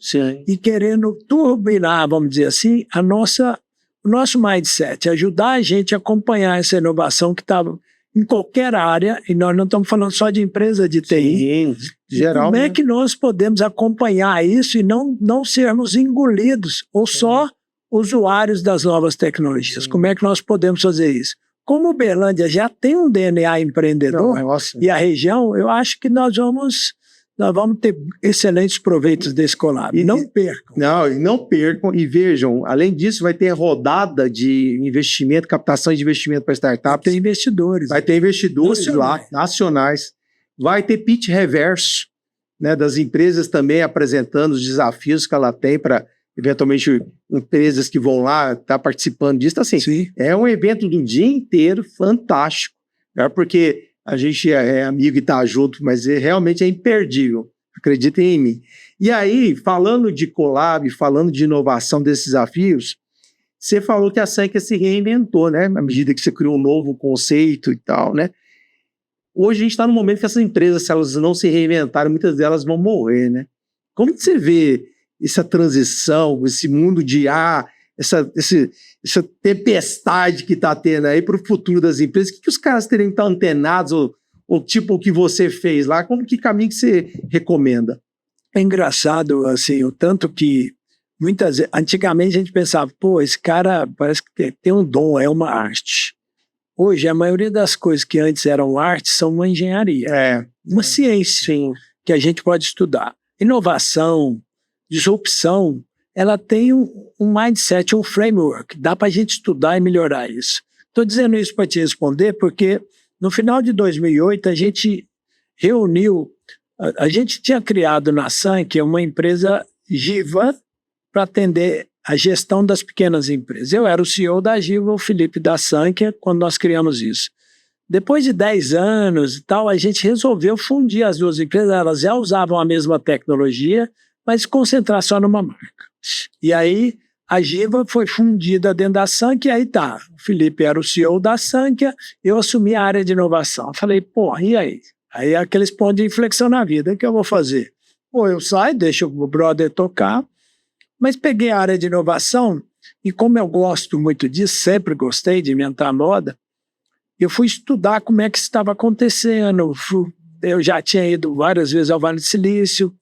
e querendo turbinar, vamos dizer assim, o nosso mindset, ajudar a gente a acompanhar essa inovação que estava em qualquer área, e nós não estamos falando só de empresa de TI. Sim, geral. Como é que nós podemos acompanhar isso e não sermos engolidos ou só usuários das novas tecnologias? Sim. Como é que nós podemos fazer isso? Como Uberlândia já tem um DNA empreendedor e a região, eu acho que nós vamos ter excelentes proveitos desse collab. Não percam. Não percam. E vejam, além disso, vai ter rodada de investimento, captação de investimento para startups. Vai ter investidores nacionais. Vai ter pitch reverso, né, das empresas também apresentando os desafios que ela tem para, eventualmente, empresas que vão lá estar participando disso. Assim, sim, é um evento do dia inteiro fantástico, né, porque a gente é amigo e está junto, mas realmente é imperdível. Acreditem em mim. E aí, falando de collab, falando de inovação desses desafios, você falou que a Sankhya se reinventou, né? À medida que você criou um novo conceito e tal, né? Hoje a gente está no momento que essas empresas, se elas não se reinventarem, muitas delas vão morrer, né? Como que você vê essa transição, esse mundo de essa tempestade que está tendo aí para o futuro das empresas? O que os caras teriam que estar antenados, ou tipo o que você fez lá? Que caminho que você recomenda? É engraçado, assim, o tanto que antigamente a gente pensava, pô, esse cara parece que tem um dom, é uma arte. Hoje, a maioria das coisas que antes eram arte são uma engenharia, uma ciência, sim, que a gente pode estudar. Inovação, disrupção, ela tem um mindset, um framework, dá para a gente estudar e melhorar isso. Estou dizendo isso para te responder porque no final de 2008 a gente reuniu, a gente tinha criado na Sankhya uma empresa Giva para atender a gestão das pequenas empresas. Eu era o CEO da Giva, o Felipe da Sankhya, quando nós criamos isso. Depois de 10 anos e tal, a gente resolveu fundir as duas empresas, elas já usavam a mesma tecnologia, mas concentrar só numa marca. E aí a Giva foi fundida dentro da Sankhya, e aí tá, o Felipe era o CEO da Sankhya, eu assumi a área de inovação. Falei, pô, e aí? Aí é aqueles pontos de inflexão na vida, o que eu vou fazer? Pô, eu saio, deixo o brother tocar, mas peguei a área de inovação, e como eu gosto muito disso, sempre gostei de inventar moda, eu fui estudar como é que isso estava acontecendo. Eu já tinha ido várias vezes ao Vale do Silício,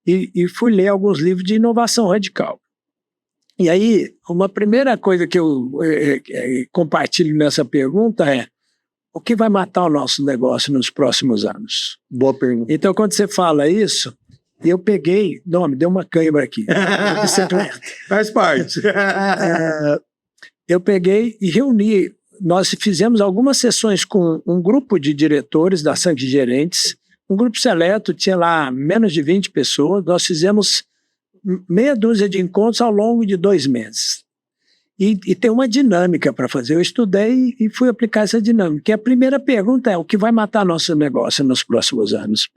e fui ler alguns livros de inovação radical. E aí, uma primeira coisa que eu compartilho nessa pergunta é: o que vai matar o nosso negócio nos próximos anos? Boa pergunta. Então, quando você fala isso, eu peguei... Não, me deu uma cãibra aqui. Faz parte. Eu peguei e reuni... Nós fizemos algumas sessões com um grupo de diretores da Sankhya, gerentes, um grupo seleto, tinha lá menos de 20 pessoas, nós fizemos meia dúzia de encontros ao longo de 2 meses. E tem uma dinâmica para fazer. Eu estudei e fui aplicar essa dinâmica. E a primeira pergunta é: o que vai matar nosso negócio nos próximos anos?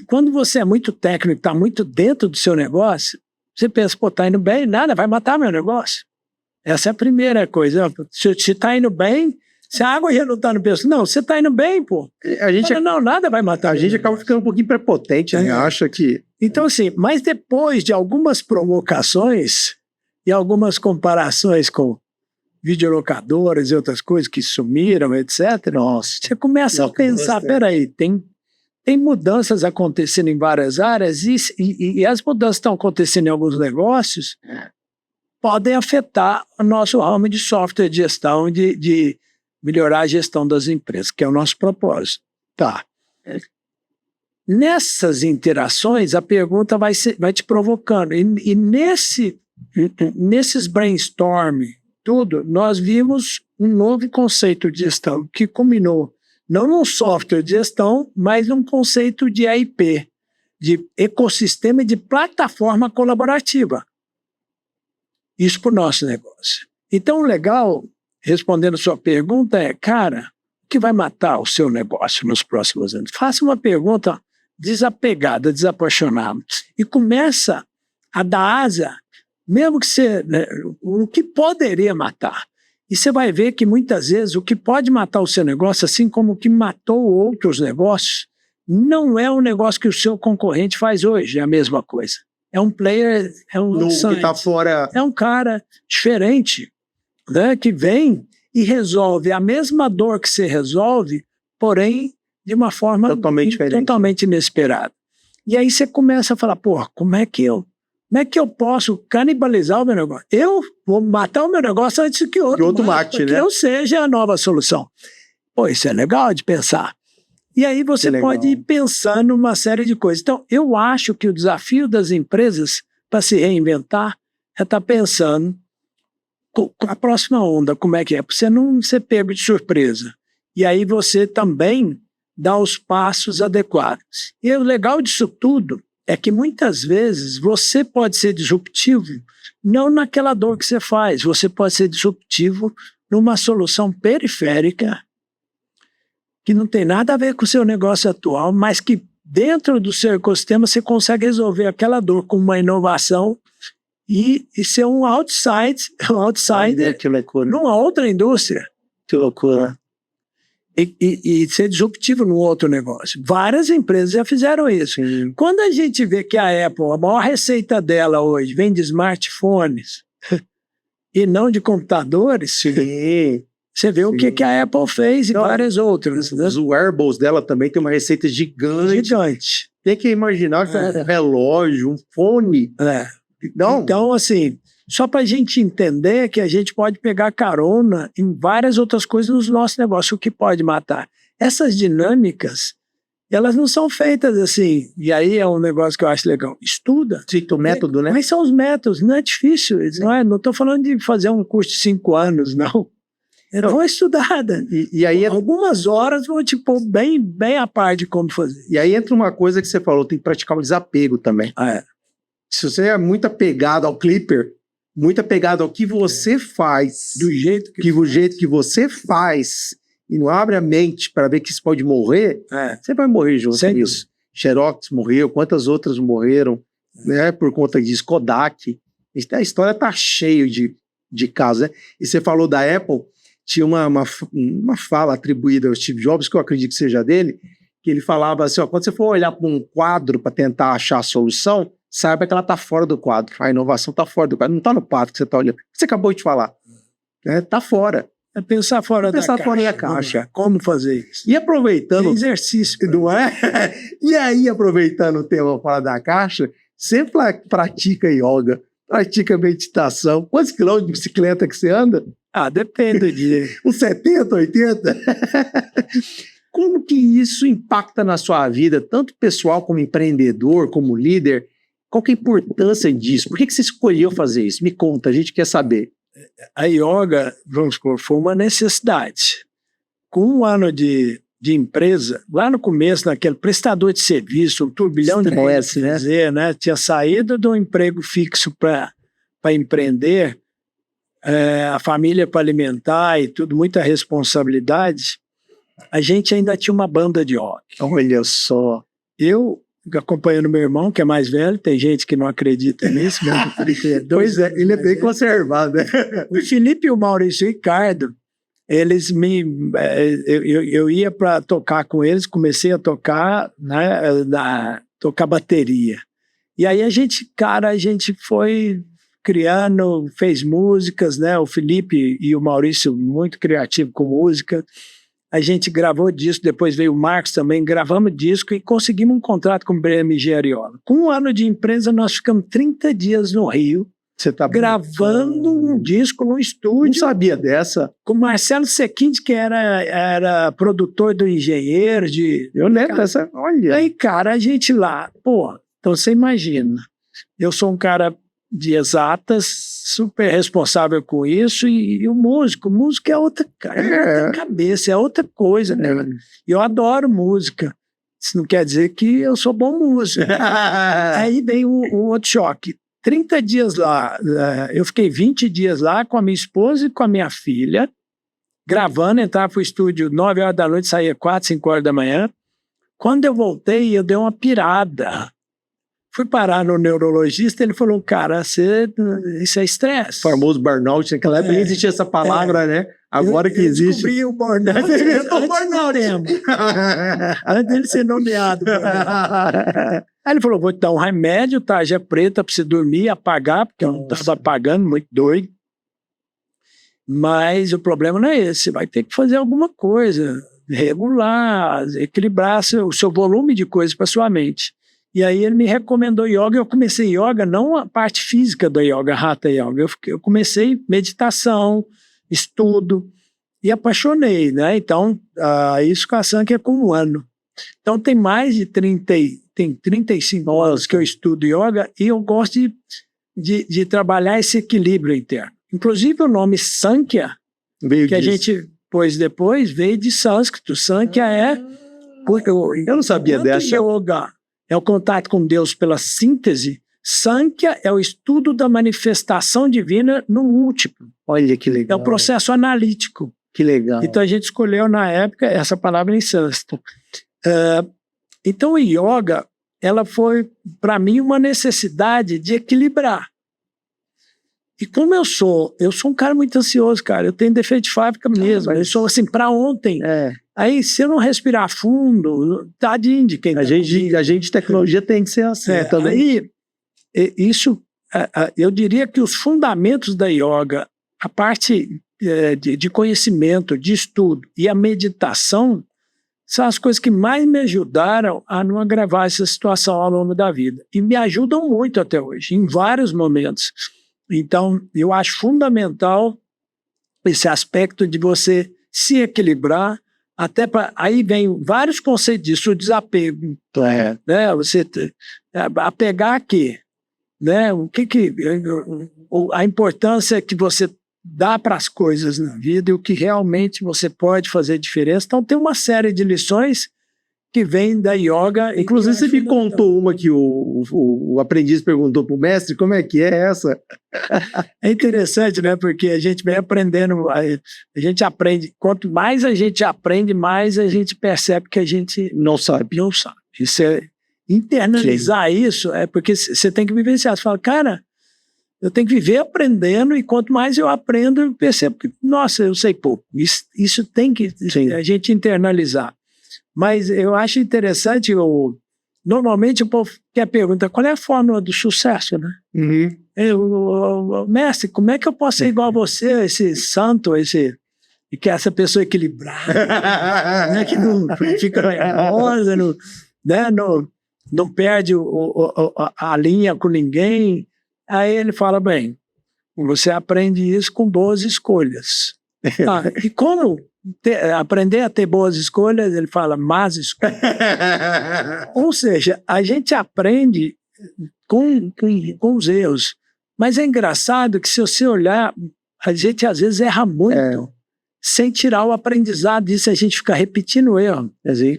Quando você é muito técnico, está muito dentro do seu negócio, você pensa, pô, está indo bem, nada, vai matar meu negócio. Essa é a primeira coisa. Se está indo bem, se a água já não está no preço, não, você está indo bem, pô. Não, nada vai matar. A gente acaba ficando um pouquinho prepotente, né? Acha que... Então, assim, mas depois de algumas provocações e algumas comparações com videolocadoras e outras coisas que sumiram, etc., você começa a pensar, peraí, tem mudanças acontecendo em várias áreas e as mudanças estão acontecendo em alguns negócios, podem afetar o nosso ramo de software de gestão, de melhorar a gestão das empresas, que é o nosso propósito. Tá. Nessas interações, a pergunta vai te provocando. E nesses brainstorm, tudo, nós vimos um novo conceito de gestão que culminou não num software de gestão, mas num conceito de EIP, de ecossistema e de plataforma colaborativa. Isso para o nosso negócio. Então, o legal, respondendo a sua pergunta, é, cara, o que vai matar o seu negócio nos próximos anos? Faça uma pergunta desapegada, desapaixonada, e começa a dar asa, mesmo que você... o que poderia matar. E você vai ver que muitas vezes o que pode matar o seu negócio, assim como o que matou outros negócios, não é um negócio que o seu concorrente faz hoje, é a mesma coisa. É um player, é um que tá fora. É um cara diferente, né, que vem e resolve a mesma dor que você resolve, porém de uma forma totalmente inesperada. E aí você começa a falar, pô, como é que eu posso canibalizar o meu negócio? Eu vou matar o meu negócio antes que outro mate, né? Que eu seja a nova solução. Pô, isso é legal de pensar. E aí você pode ir pensando uma série de coisas. Então, eu acho que o desafio das empresas para se reinventar é estar pensando a próxima onda, como é que é? Para você não ser pego de surpresa. E aí você também dá os passos adequados. E o legal disso tudo é que muitas vezes você pode ser disruptivo não naquela dor que você faz, você pode ser disruptivo numa solução periférica que não tem nada a ver com o seu negócio atual, mas que dentro do seu ecossistema você consegue resolver aquela dor com uma inovação e ser um outsider numa outra indústria. Que loucura. E ser disruptivo num outro negócio. Várias empresas já fizeram isso. Sim. Quando a gente vê que a Apple, a maior receita dela hoje vem de smartphones e não de computadores, sim, você vê o que a Apple fez e várias outras. Né? Os wearables dela também tem uma receita gigante. Tem que imaginar que é um relógio, um fone. Não. Então, assim, só para a gente entender que a gente pode pegar carona em várias outras coisas nos nossos negócios, o que pode matar. Essas dinâmicas, elas não são feitas assim. E aí é um negócio que eu acho legal. Estuda. O método, né? Quais são os métodos? Não é difícil. Não estou falando de fazer um curso de 5 anos, não. Dá uma estudada. E aí algumas horas vão te pôr bem a par de como fazer. E aí entra uma coisa que você falou, tem que praticar o desapego também. Se você é muito apegado ao Clipper, muito apegado ao que você faz, do jeito que você faz, e não abre a mente para ver que isso pode morrer, você vai morrer junto com isso. Xerox morreu, quantas outras morreram, né, por conta disso, Kodak. A história está cheia de casos, né? E você falou da Apple, tinha uma fala atribuída ao Steve Jobs, que eu acredito que seja dele, que ele falava assim, ó, quando você for olhar para um quadro para tentar achar a solução, saiba que ela está fora do quadro. A inovação está fora do quadro, não está no quadro que você está olhando. O que você acabou de falar? Está fora. É pensar fora da caixa. Como fazer isso? E aproveitando... É exercício. Não é? E aí, aproveitando o tema fora da caixa, você pratica yoga, pratica meditação. Quantos quilômetros de bicicleta que você anda? Depende do dia. Uns 70, 80? Como que isso impacta na sua vida, tanto pessoal como empreendedor, como líder? Qual que é a importância disso? Por que você escolheu fazer isso? Me conta, a gente quer saber. A yoga, vamos supor, foi uma necessidade. Com 1 ano de empresa, lá no começo, naquele prestador de serviço, um turbilhão de coisas, né? Tinha saído de um emprego fixo para empreender, a família para alimentar e tudo, muita responsabilidade. A gente ainda tinha uma banda de rock. Olha só. Eu, acompanhando meu irmão, que é mais velho, tem gente que não acredita nisso, mas pois é, ele é bem conservado, né? O Felipe e o Maurício Ricardo, eles eu ia para tocar com eles, comecei a tocar, né, tocar bateria. E aí a gente foi criando, fez músicas, né? O Felipe e o Maurício muito criativo com música. A gente gravou disco, depois veio o Marcos também, gravamos disco e conseguimos um contrato com o BMG Ariola. Com 1 ano de empresa, nós ficamos 30 dias no Rio, gravando um disco num estúdio. Não sabia dessa. Com o Marcelo Sequinde, que era produtor do Engenheiro. Eu lembro dessa, olha. Aí, cara, a gente lá, então você imagina, eu sou um cara de exatas, super responsável com isso, e o músico é outra cabeça, é outra coisa, né? Eu adoro música, isso não quer dizer que eu sou bom músico. Aí vem um outro choque. 30 dias lá, eu fiquei 20 dias lá com a minha esposa e com a minha filha, gravando, entrava pro estúdio 9 horas da noite, saía 4, 5 horas da manhã. Quando eu voltei, eu dei uma pirada. Fui parar no neurologista, ele falou, cara, isso é estresse. O famoso burnout, naquela época nem existia essa palavra, né? Agora que existe. Eu descobri o burnout. Antes dele ser nomeado. Aí ele falou, vou te dar um remédio, tarja preta, pra você dormir, apagar, porque eu não estava apagando, muito doido. Mas o problema não é esse, você vai ter que fazer alguma coisa, regular, equilibrar o seu volume de coisas para sua mente. E aí ele me recomendou yoga, eu comecei yoga, não a parte física da yoga, Hatha Yoga, eu comecei meditação, estudo, e apaixonei, né? Então, isso com a Sankhya é com um ano. Então tem mais de 35 anos que eu estudo yoga e eu gosto de trabalhar esse equilíbrio interno. Inclusive o nome Sankhya, Veio que a disso. gente pôs depois, veio de sânscrito. Sankhya Eu não sabia dessa. Yoga é o contato com Deus pela síntese. Sankhya é o estudo da manifestação divina no múltiplo. Olha que É legal. o processo analítico. Que legal. Então a gente escolheu na época essa palavra em sânscrito. Então o yoga, ela foi para mim uma necessidade de equilibrar. E como eu sou um cara muito ansioso, cara. Eu tenho defeito de fábrica mesmo. Eu sou assim, para ontem. Aí, se eu não respirar fundo, tadinho de quem A gente de tecnologia tem que ser assim também. Aí, eu diria que os fundamentos da yoga, a parte de conhecimento, de estudo e a meditação, são as coisas que mais me ajudaram a não agravar essa situação ao longo da vida. E me ajudam muito até hoje, em vários momentos. Então, eu acho fundamental esse aspecto de você se equilibrar, até para... Aí vem vários conceitos disso, o desapego. Né? Você apegar a quê? Né? A importância que você dá para as coisas na vida e o que realmente você pode fazer diferença. Então, tem uma série de lições que vem da yoga. Inclusive, você me contou uma que o aprendiz perguntou para o mestre, como é que é essa? É interessante, né? Porque a gente vem aprendendo, a gente aprende, quanto mais a gente aprende, mais a gente percebe que a gente não sabe. Isso internalizar isso é porque você tem que vivenciar. Você fala, cara, eu tenho que viver aprendendo e quanto mais eu aprendo, eu percebo que, nossa, eu sei pouco. Isso tem que a gente internalizar. Mas eu acho interessante, normalmente o povo quer perguntar qual é a fórmula do sucesso, né? Mestre, como é que eu posso ser igual a você, esse santo, e que é essa pessoa equilibrada, né? Que não fica nervosa, não perde a linha com ninguém. Aí ele fala, bem, você aprende isso com boas escolhas. E como aprender a ter boas escolhas? Ele fala, más escolhas. Ou seja, a gente aprende com os erros. Mas é engraçado que se você olhar, a gente às vezes erra muito, sem tirar o aprendizado disso, a gente fica repetindo o erro.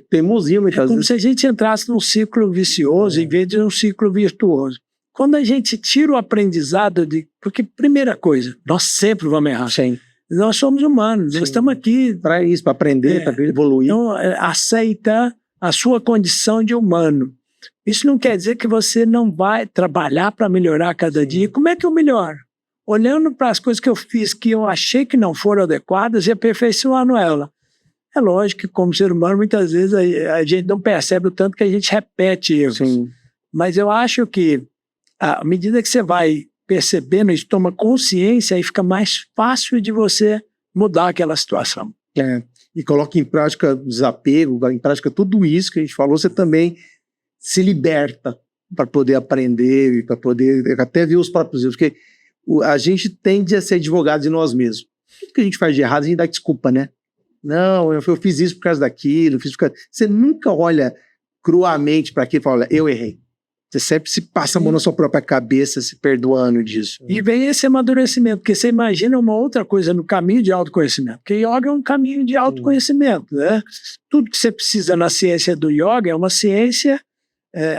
Teimosia muitas vezes. Como se a gente entrasse num ciclo vicioso em vez de um ciclo virtuoso. Quando a gente tira o aprendizado porque, primeira coisa, nós sempre vamos errar. Sim. Nós somos humanos, nós estamos aqui para isso, para aprender, para evoluir. Então, aceita a sua condição de humano. Isso não quer dizer que você não vai trabalhar para melhorar cada dia. Como é que eu melhoro? Olhando para as coisas que eu fiz que eu achei que não foram adequadas e aperfeiçoando ela. É lógico que, como ser humano, muitas vezes a gente não percebe o tanto que a gente repete erros. Mas eu acho que, à medida que você vai percebendo isso, toma consciência, aí fica mais fácil de você mudar aquela situação. E coloca em prática o desapego, em prática tudo isso que a gente falou, você também se liberta para poder aprender e para poder até ver os próprios erros, porque a gente tende a ser advogado de nós mesmos. Tudo que a gente faz de errado, a gente dá desculpa, né? Não, eu fiz isso por causa daquilo, Você nunca olha cruamente para aquilo e fala, eu errei. Você sempre se passa a mão na sua própria cabeça, se perdoando disso. E vem esse amadurecimento, porque você imagina uma outra coisa no caminho de autoconhecimento, porque yoga é um caminho de autoconhecimento, né? Tudo que você precisa na ciência do yoga é uma ciência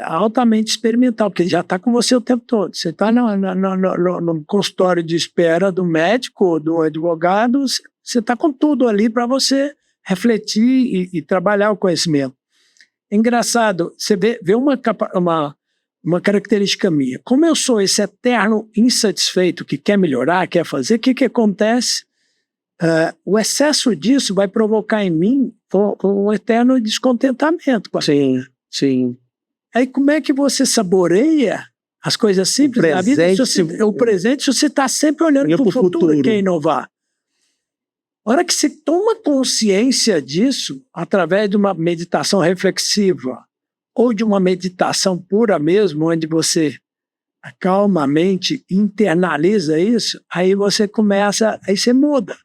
altamente experimental, porque já está com você o tempo todo. Você está no consultório de espera do médico, do advogado, você está com tudo ali para você refletir e trabalhar o conhecimento. É engraçado, você vê uma característica minha. Como eu sou esse eterno insatisfeito que quer melhorar, quer fazer, o que acontece? O excesso disso vai provocar em mim um eterno descontentamento. Sim, sim. Aí como é que você saboreia as coisas simples da vida? O presente, se você está sempre olhando para o futuro e quer inovar. A hora que você toma consciência disso, através de uma meditação reflexiva, ou de uma meditação pura mesmo, onde você acalma a mente, internaliza isso, aí você começa, aí você muda.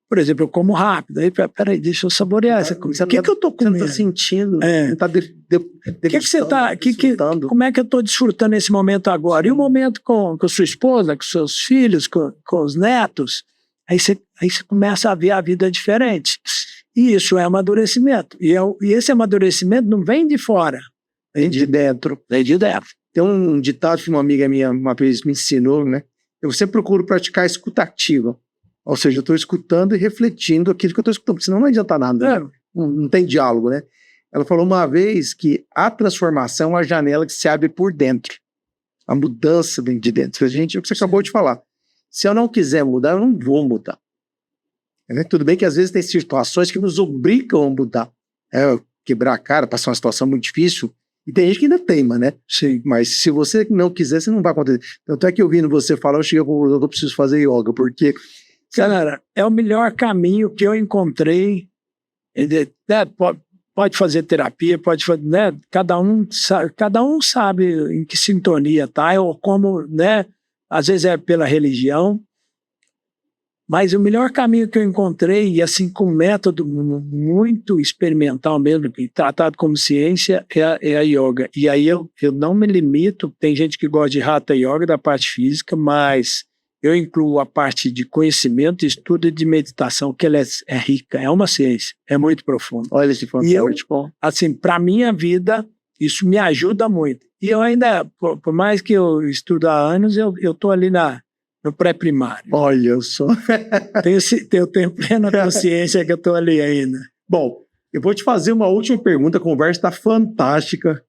Por exemplo, eu como rápido, aí peraí, deixa eu saborear essa comida. O que eu estou comendo? Você não está sentindo, não está desfrutando. Como é que eu estou desfrutando esse momento agora? E o momento com sua esposa, com seus filhos, com os netos, aí você começa a ver a vida diferente. E isso é amadurecimento. E esse amadurecimento não vem de fora, vem de dentro. Vem de dentro. Tem um ditado que uma amiga minha uma vez me ensinou, né? Eu sempre procuro praticar a escuta ativa. Ou seja, eu estou escutando e refletindo aquilo que eu estou escutando, porque senão não adianta nada. Não tem diálogo, né? Ela falou uma vez que a transformação é uma janela que se abre por dentro. A mudança vem de dentro. Gente, é o que você acabou de falar. Se eu não quiser mudar, eu não vou mudar. Tudo bem que às vezes tem situações que nos obrigam a mudar. Quebrar a cara, passar uma situação muito difícil. E tem gente que ainda teima, né? Sim. Mas se você não quiser, você não vai acontecer. Tanto é que ouvindo você falar, eu cheguei à conclusão que eu preciso fazer yoga, porque... Cara, é o melhor caminho que eu encontrei. Pode fazer terapia, pode fazer, né? Cada um sabe em que sintonia tá, ou como, né? Às vezes é pela religião, mas o melhor caminho que eu encontrei, e assim com um método muito experimental mesmo, tratado como ciência, é a yoga. E aí eu não me limito, tem gente que gosta de Hatha Yoga, da parte física, mas eu incluo a parte de conhecimento, estudo e de meditação, que ela é rica, é uma ciência, é muito profunda. Olha esse fantástico. Assim, para a minha vida, isso me ajuda muito. E eu ainda, por mais que eu estudo há anos, eu estou ali no pré-primário. Olha só. Eu tenho plena consciência que eu estou ali ainda. Bom, eu vou te fazer uma última pergunta, a conversa está fantástica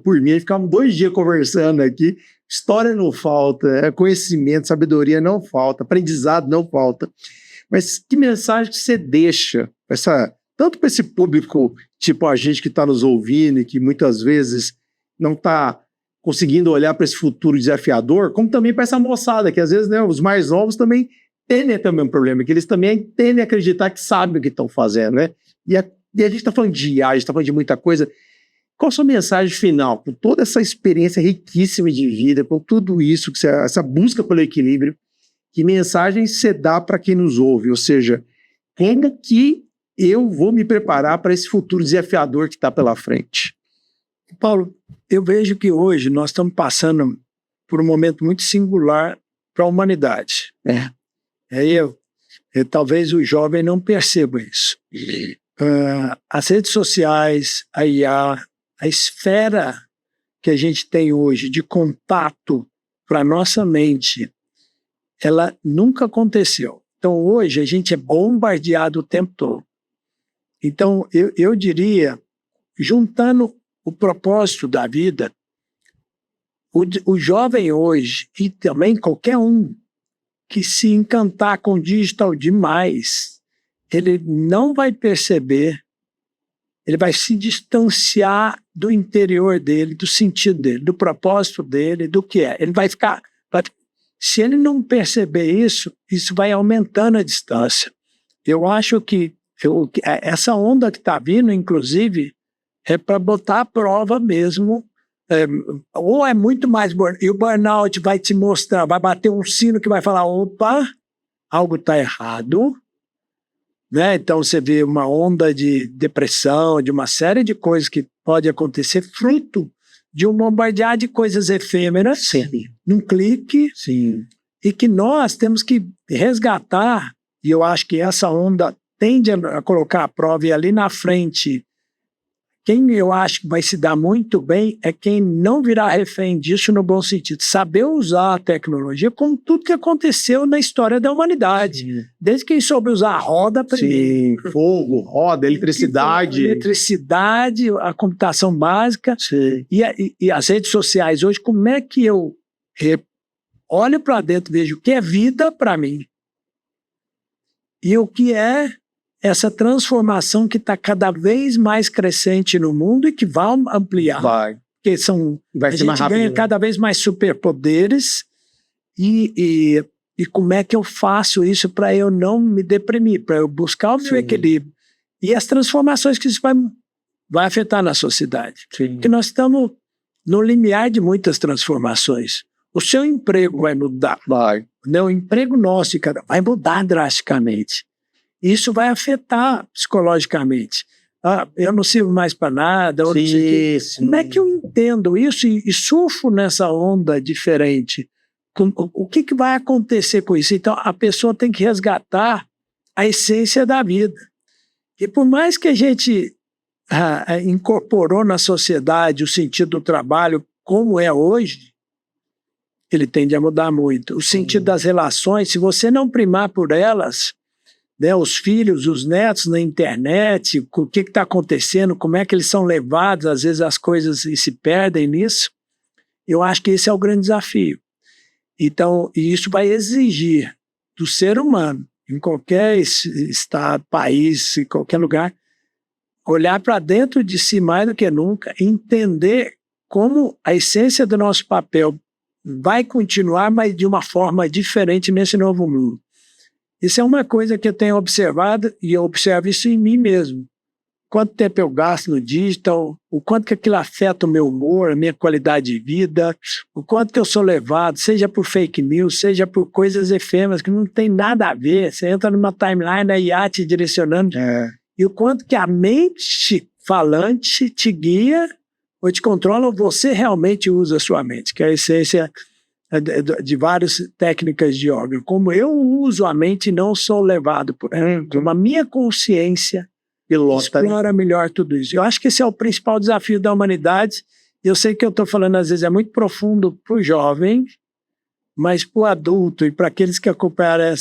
por mim. Ficamos 2 dias conversando aqui. História não falta, conhecimento, sabedoria não falta, aprendizado não falta. Mas que mensagem que você deixa, tanto para esse público, tipo a gente que está nos ouvindo e que muitas vezes não está conseguindo olhar para esse futuro desafiador, como também para essa moçada, que às vezes, né, os mais novos também têm também um problema, que eles também tendem a acreditar que sabem o que estão fazendo, né? E a gente está falando de IA, a gente está falando de muita coisa. Qual a sua mensagem final, com toda essa experiência riquíssima de vida, com tudo isso, essa busca pelo equilíbrio, que mensagem você dá para quem nos ouve? Ou seja, como que eu vou me preparar para esse futuro desafiador que está pela frente? Paulo, eu vejo que hoje nós estamos passando por um momento muito singular para a humanidade. Talvez o jovem não perceba isso. As redes sociais, a IA, a esfera que a gente tem hoje de contato para a nossa mente, ela nunca aconteceu. Então, hoje, a gente é bombardeado o tempo todo. Então, eu diria, juntando o propósito da vida, o jovem hoje, e também qualquer um que se encantar com digital demais, ele não vai perceber, ele vai se distanciar do interior dele, do sentido dele, do propósito dele, do que é. Ele vai ficar... Se ele não perceber isso vai aumentando a distância. Eu acho que essa onda que está vindo, inclusive, é para botar à prova mesmo. Ou é muito mais... E o burnout vai te mostrar, vai bater um sino que vai falar, opa, algo está errado. Né? Então você vê uma onda de depressão, de uma série de coisas que pode acontecer fruto de um bombardear de coisas efêmeras, num clique, e que nós temos que resgatar, e eu acho que essa onda tende a colocar a prova, e ali na frente, quem eu acho que vai se dar muito bem é quem não virar refém disso no bom sentido. Saber usar a tecnologia como tudo que aconteceu na história da humanidade. Sim. Desde quem soube usar a roda primeiro. Sim, fogo, roda, eletricidade. Eletricidade, a computação básica. Sim. E as redes sociais hoje, como é que eu olho para dentro e vejo o que é vida para mim? E o que é essa transformação que está cada vez mais crescente no mundo e que vai ampliar. Porque vai ser mais rápido, ganha cada vez mais superpoderes e como é que eu faço isso para eu não me deprimir, para eu buscar o meu equilíbrio. E as transformações que isso vai afetar na sociedade. Sim. Porque nós estamos no limiar de muitas transformações. O seu emprego vai mudar. O emprego nosso vai mudar drasticamente. Isso vai afetar psicologicamente. Eu não sirvo mais para nada. Como é que eu entendo isso e surfo nessa onda diferente? O que vai acontecer com isso? Então, a pessoa tem que resgatar a essência da vida. E por mais que a gente incorporou na sociedade o sentido do trabalho como é hoje, ele tende a mudar muito. O sentido das relações, se você não primar por elas, né, os filhos, os netos na internet, o que está acontecendo, como é que eles são levados, às vezes as coisas se perdem nisso, eu acho que esse é o grande desafio. Então, e isso vai exigir do ser humano, em qualquer estado, país, em qualquer lugar, olhar para dentro de si mais do que nunca, entender como a essência do nosso papel vai continuar, mas de uma forma diferente nesse novo mundo. Isso é uma coisa que eu tenho observado e eu observo isso em mim mesmo. Quanto tempo eu gasto no digital, o quanto que aquilo afeta o meu humor, a minha qualidade de vida, o quanto que eu sou levado, seja por fake news, seja por coisas efêmeras que não tem nada a ver. Você entra numa timeline, a IA te direcionando. E o quanto que a mente falante te guia ou te controla, ou você realmente usa a sua mente, que é a essência de várias técnicas de yoga. Como eu uso a mente e não sou levado por ela. A minha consciência explora melhor tudo isso. Eu acho que esse é o principal desafio da humanidade. Eu sei que eu estou falando, às vezes, é muito profundo para o jovem, mas para o adulto e para aqueles que acompanharam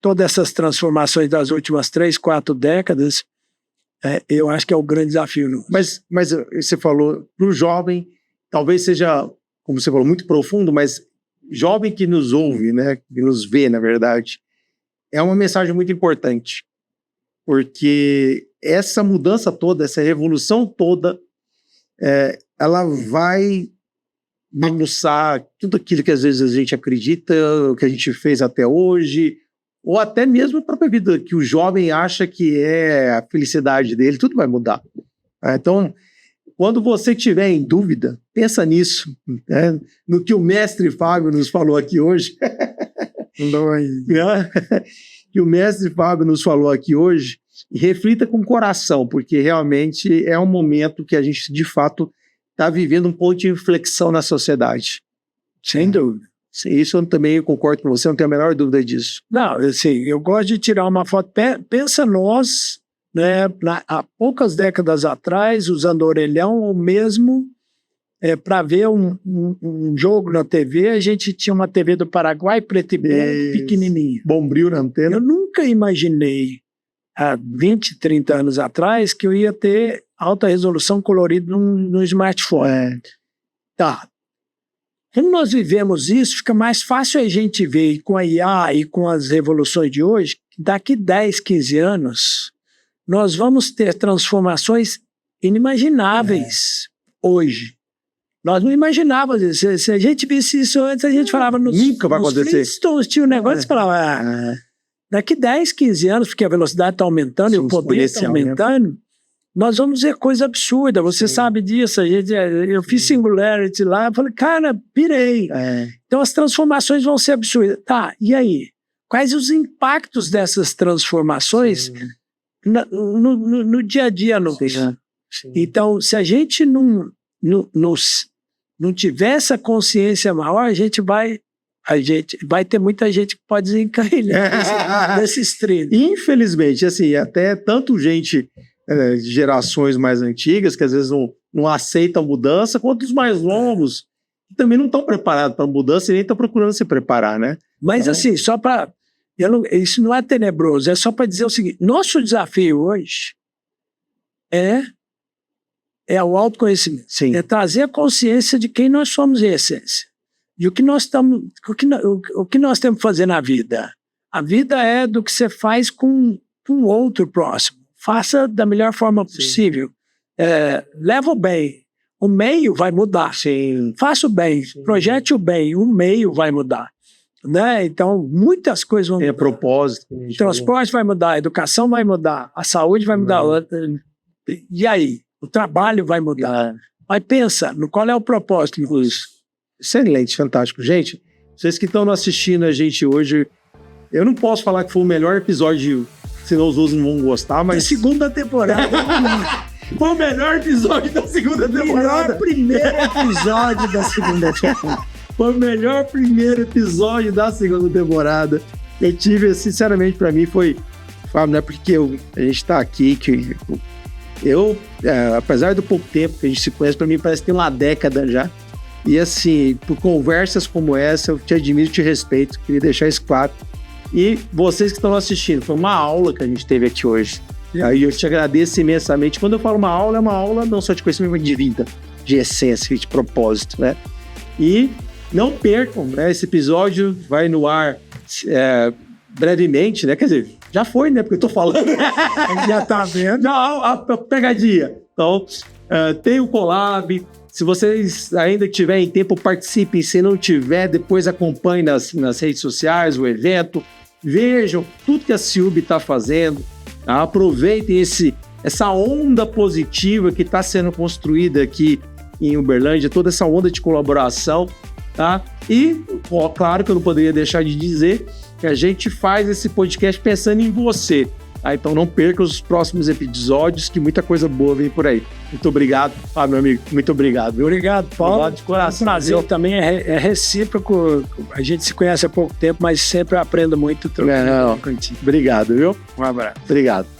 todas essas transformações das últimas 3, 4 décadas, eu acho que é o grande desafio. Mas você falou, para o jovem, talvez seja, como você falou, muito profundo, mas jovem que nos ouve, né, que nos vê, na verdade, é uma mensagem muito importante, porque essa mudança toda, essa revolução toda, ela vai bagunçar tudo aquilo que às vezes a gente acredita, o que a gente fez até hoje, ou até mesmo a própria vida, que o jovem acha que é a felicidade dele, tudo vai mudar. Então, quando você estiver em dúvida, pensa nisso, né? No que o mestre Fábio nos falou aqui hoje. Que o mestre Fábio nos falou aqui hoje, e reflita com o coração, porque realmente é um momento que a gente, de fato, está vivendo um ponto de inflexão na sociedade. Sem dúvida. Isso eu também concordo com você, não tenho a menor dúvida disso. Não, assim, eu gosto de tirar uma foto. Pensa nós, né, há poucas décadas atrás, usando orelhão, ou mesmo para ver um jogo na TV, a gente tinha uma TV do Paraguai, preto e branco, pequenininha. Bombril na antena. Eu nunca imaginei, há 20, 30 anos atrás, que eu ia ter alta resolução colorida no smartphone. Tá. Como nós vivemos isso, fica mais fácil a gente ver com a IA e com as revoluções de hoje, que daqui 10, 15 anos, nós vamos ter transformações inimagináveis hoje. Nós não imaginávamos isso. Se a gente visse isso antes, a gente falava... Nunca vai acontecer. Flintstones tinha um negócio e falava... Daqui 10, 15 anos, porque a velocidade está aumentando e o poder está aumentando, nós vamos ver coisa absurda. Você sabe disso. Eu fiz Singularity lá, eu falei, cara, pirei. Então as transformações vão ser absurdas. Tá, e aí? Quais os impactos dessas transformações no dia a dia nosso? Então, se a gente não tiver essa consciência maior, a gente vai ter muita gente que pode desencarrilhar desses trilhos. Infelizmente, assim, até tanto gente gerações mais antigas, que às vezes não aceitam mudança, quanto os mais novos, que também não estão preparados para mudança e nem estão procurando se preparar, né? Mas assim, só para... Isso não é tenebroso, é só para dizer o seguinte, nosso desafio hoje é o autoconhecimento. Sim. É trazer a consciência de quem nós somos em essência. E o que nós temos que fazer na vida? A vida é do que você faz com o outro próximo. Faça da melhor forma possível. Leva o bem. O meio vai mudar. Sim. Faça o bem. Sim. Projete o bem. O meio vai mudar. Né? Então, muitas coisas vão mudar. Propósito. O transporte vai mudar. A educação vai mudar. A saúde vai mudar. E aí? O trabalho vai mudar. Mas pensa, qual é o propósito disso? Excelente, fantástico. Gente, vocês que estão assistindo a gente hoje, eu não posso falar que foi o melhor episódio, senão os outros não vão gostar, mas... segunda temporada. Foi o melhor episódio da segunda temporada. Primeiro episódio da segunda temporada. Foi o melhor primeiro episódio da segunda temporada. Eu tive, sinceramente, pra mim foi... Não é porque a gente tá aqui que... apesar do pouco tempo que a gente se conhece, pra mim parece que tem uma década já. E assim, por conversas como essa, eu te admiro e te respeito. Queria deixar isso claro. E vocês que estão assistindo, foi uma aula que a gente teve aqui hoje. Aí eu te agradeço imensamente. Quando eu falo uma aula, é uma aula não só de conhecimento, mas de vida, de essência, de propósito, né? E não percam, né? Esse episódio vai no ar brevemente, né? Quer dizer, já foi, né? Porque eu tô falando. Já tá vendo? Não, a pegadinha. Então, tem o collab. Se vocês ainda tiverem tempo, participem. Se não tiver, depois acompanhem nas redes sociais o evento. Vejam tudo que a CIUB está fazendo. Tá? Aproveitem essa onda positiva que está sendo construída aqui em Uberlândia, toda essa onda de colaboração. Tá? E, claro que eu não poderia deixar de dizer que a gente faz esse podcast pensando em você. Tá? Então não perca os próximos episódios, que muita coisa boa vem por aí. Muito obrigado, meu amigo. Muito obrigado. Viu? Obrigado, Paulo. Obrigado de coração. Prazer também é recíproco. A gente se conhece há pouco tempo, mas sempre aprendo muito. Obrigado, viu? Um abraço. Obrigado.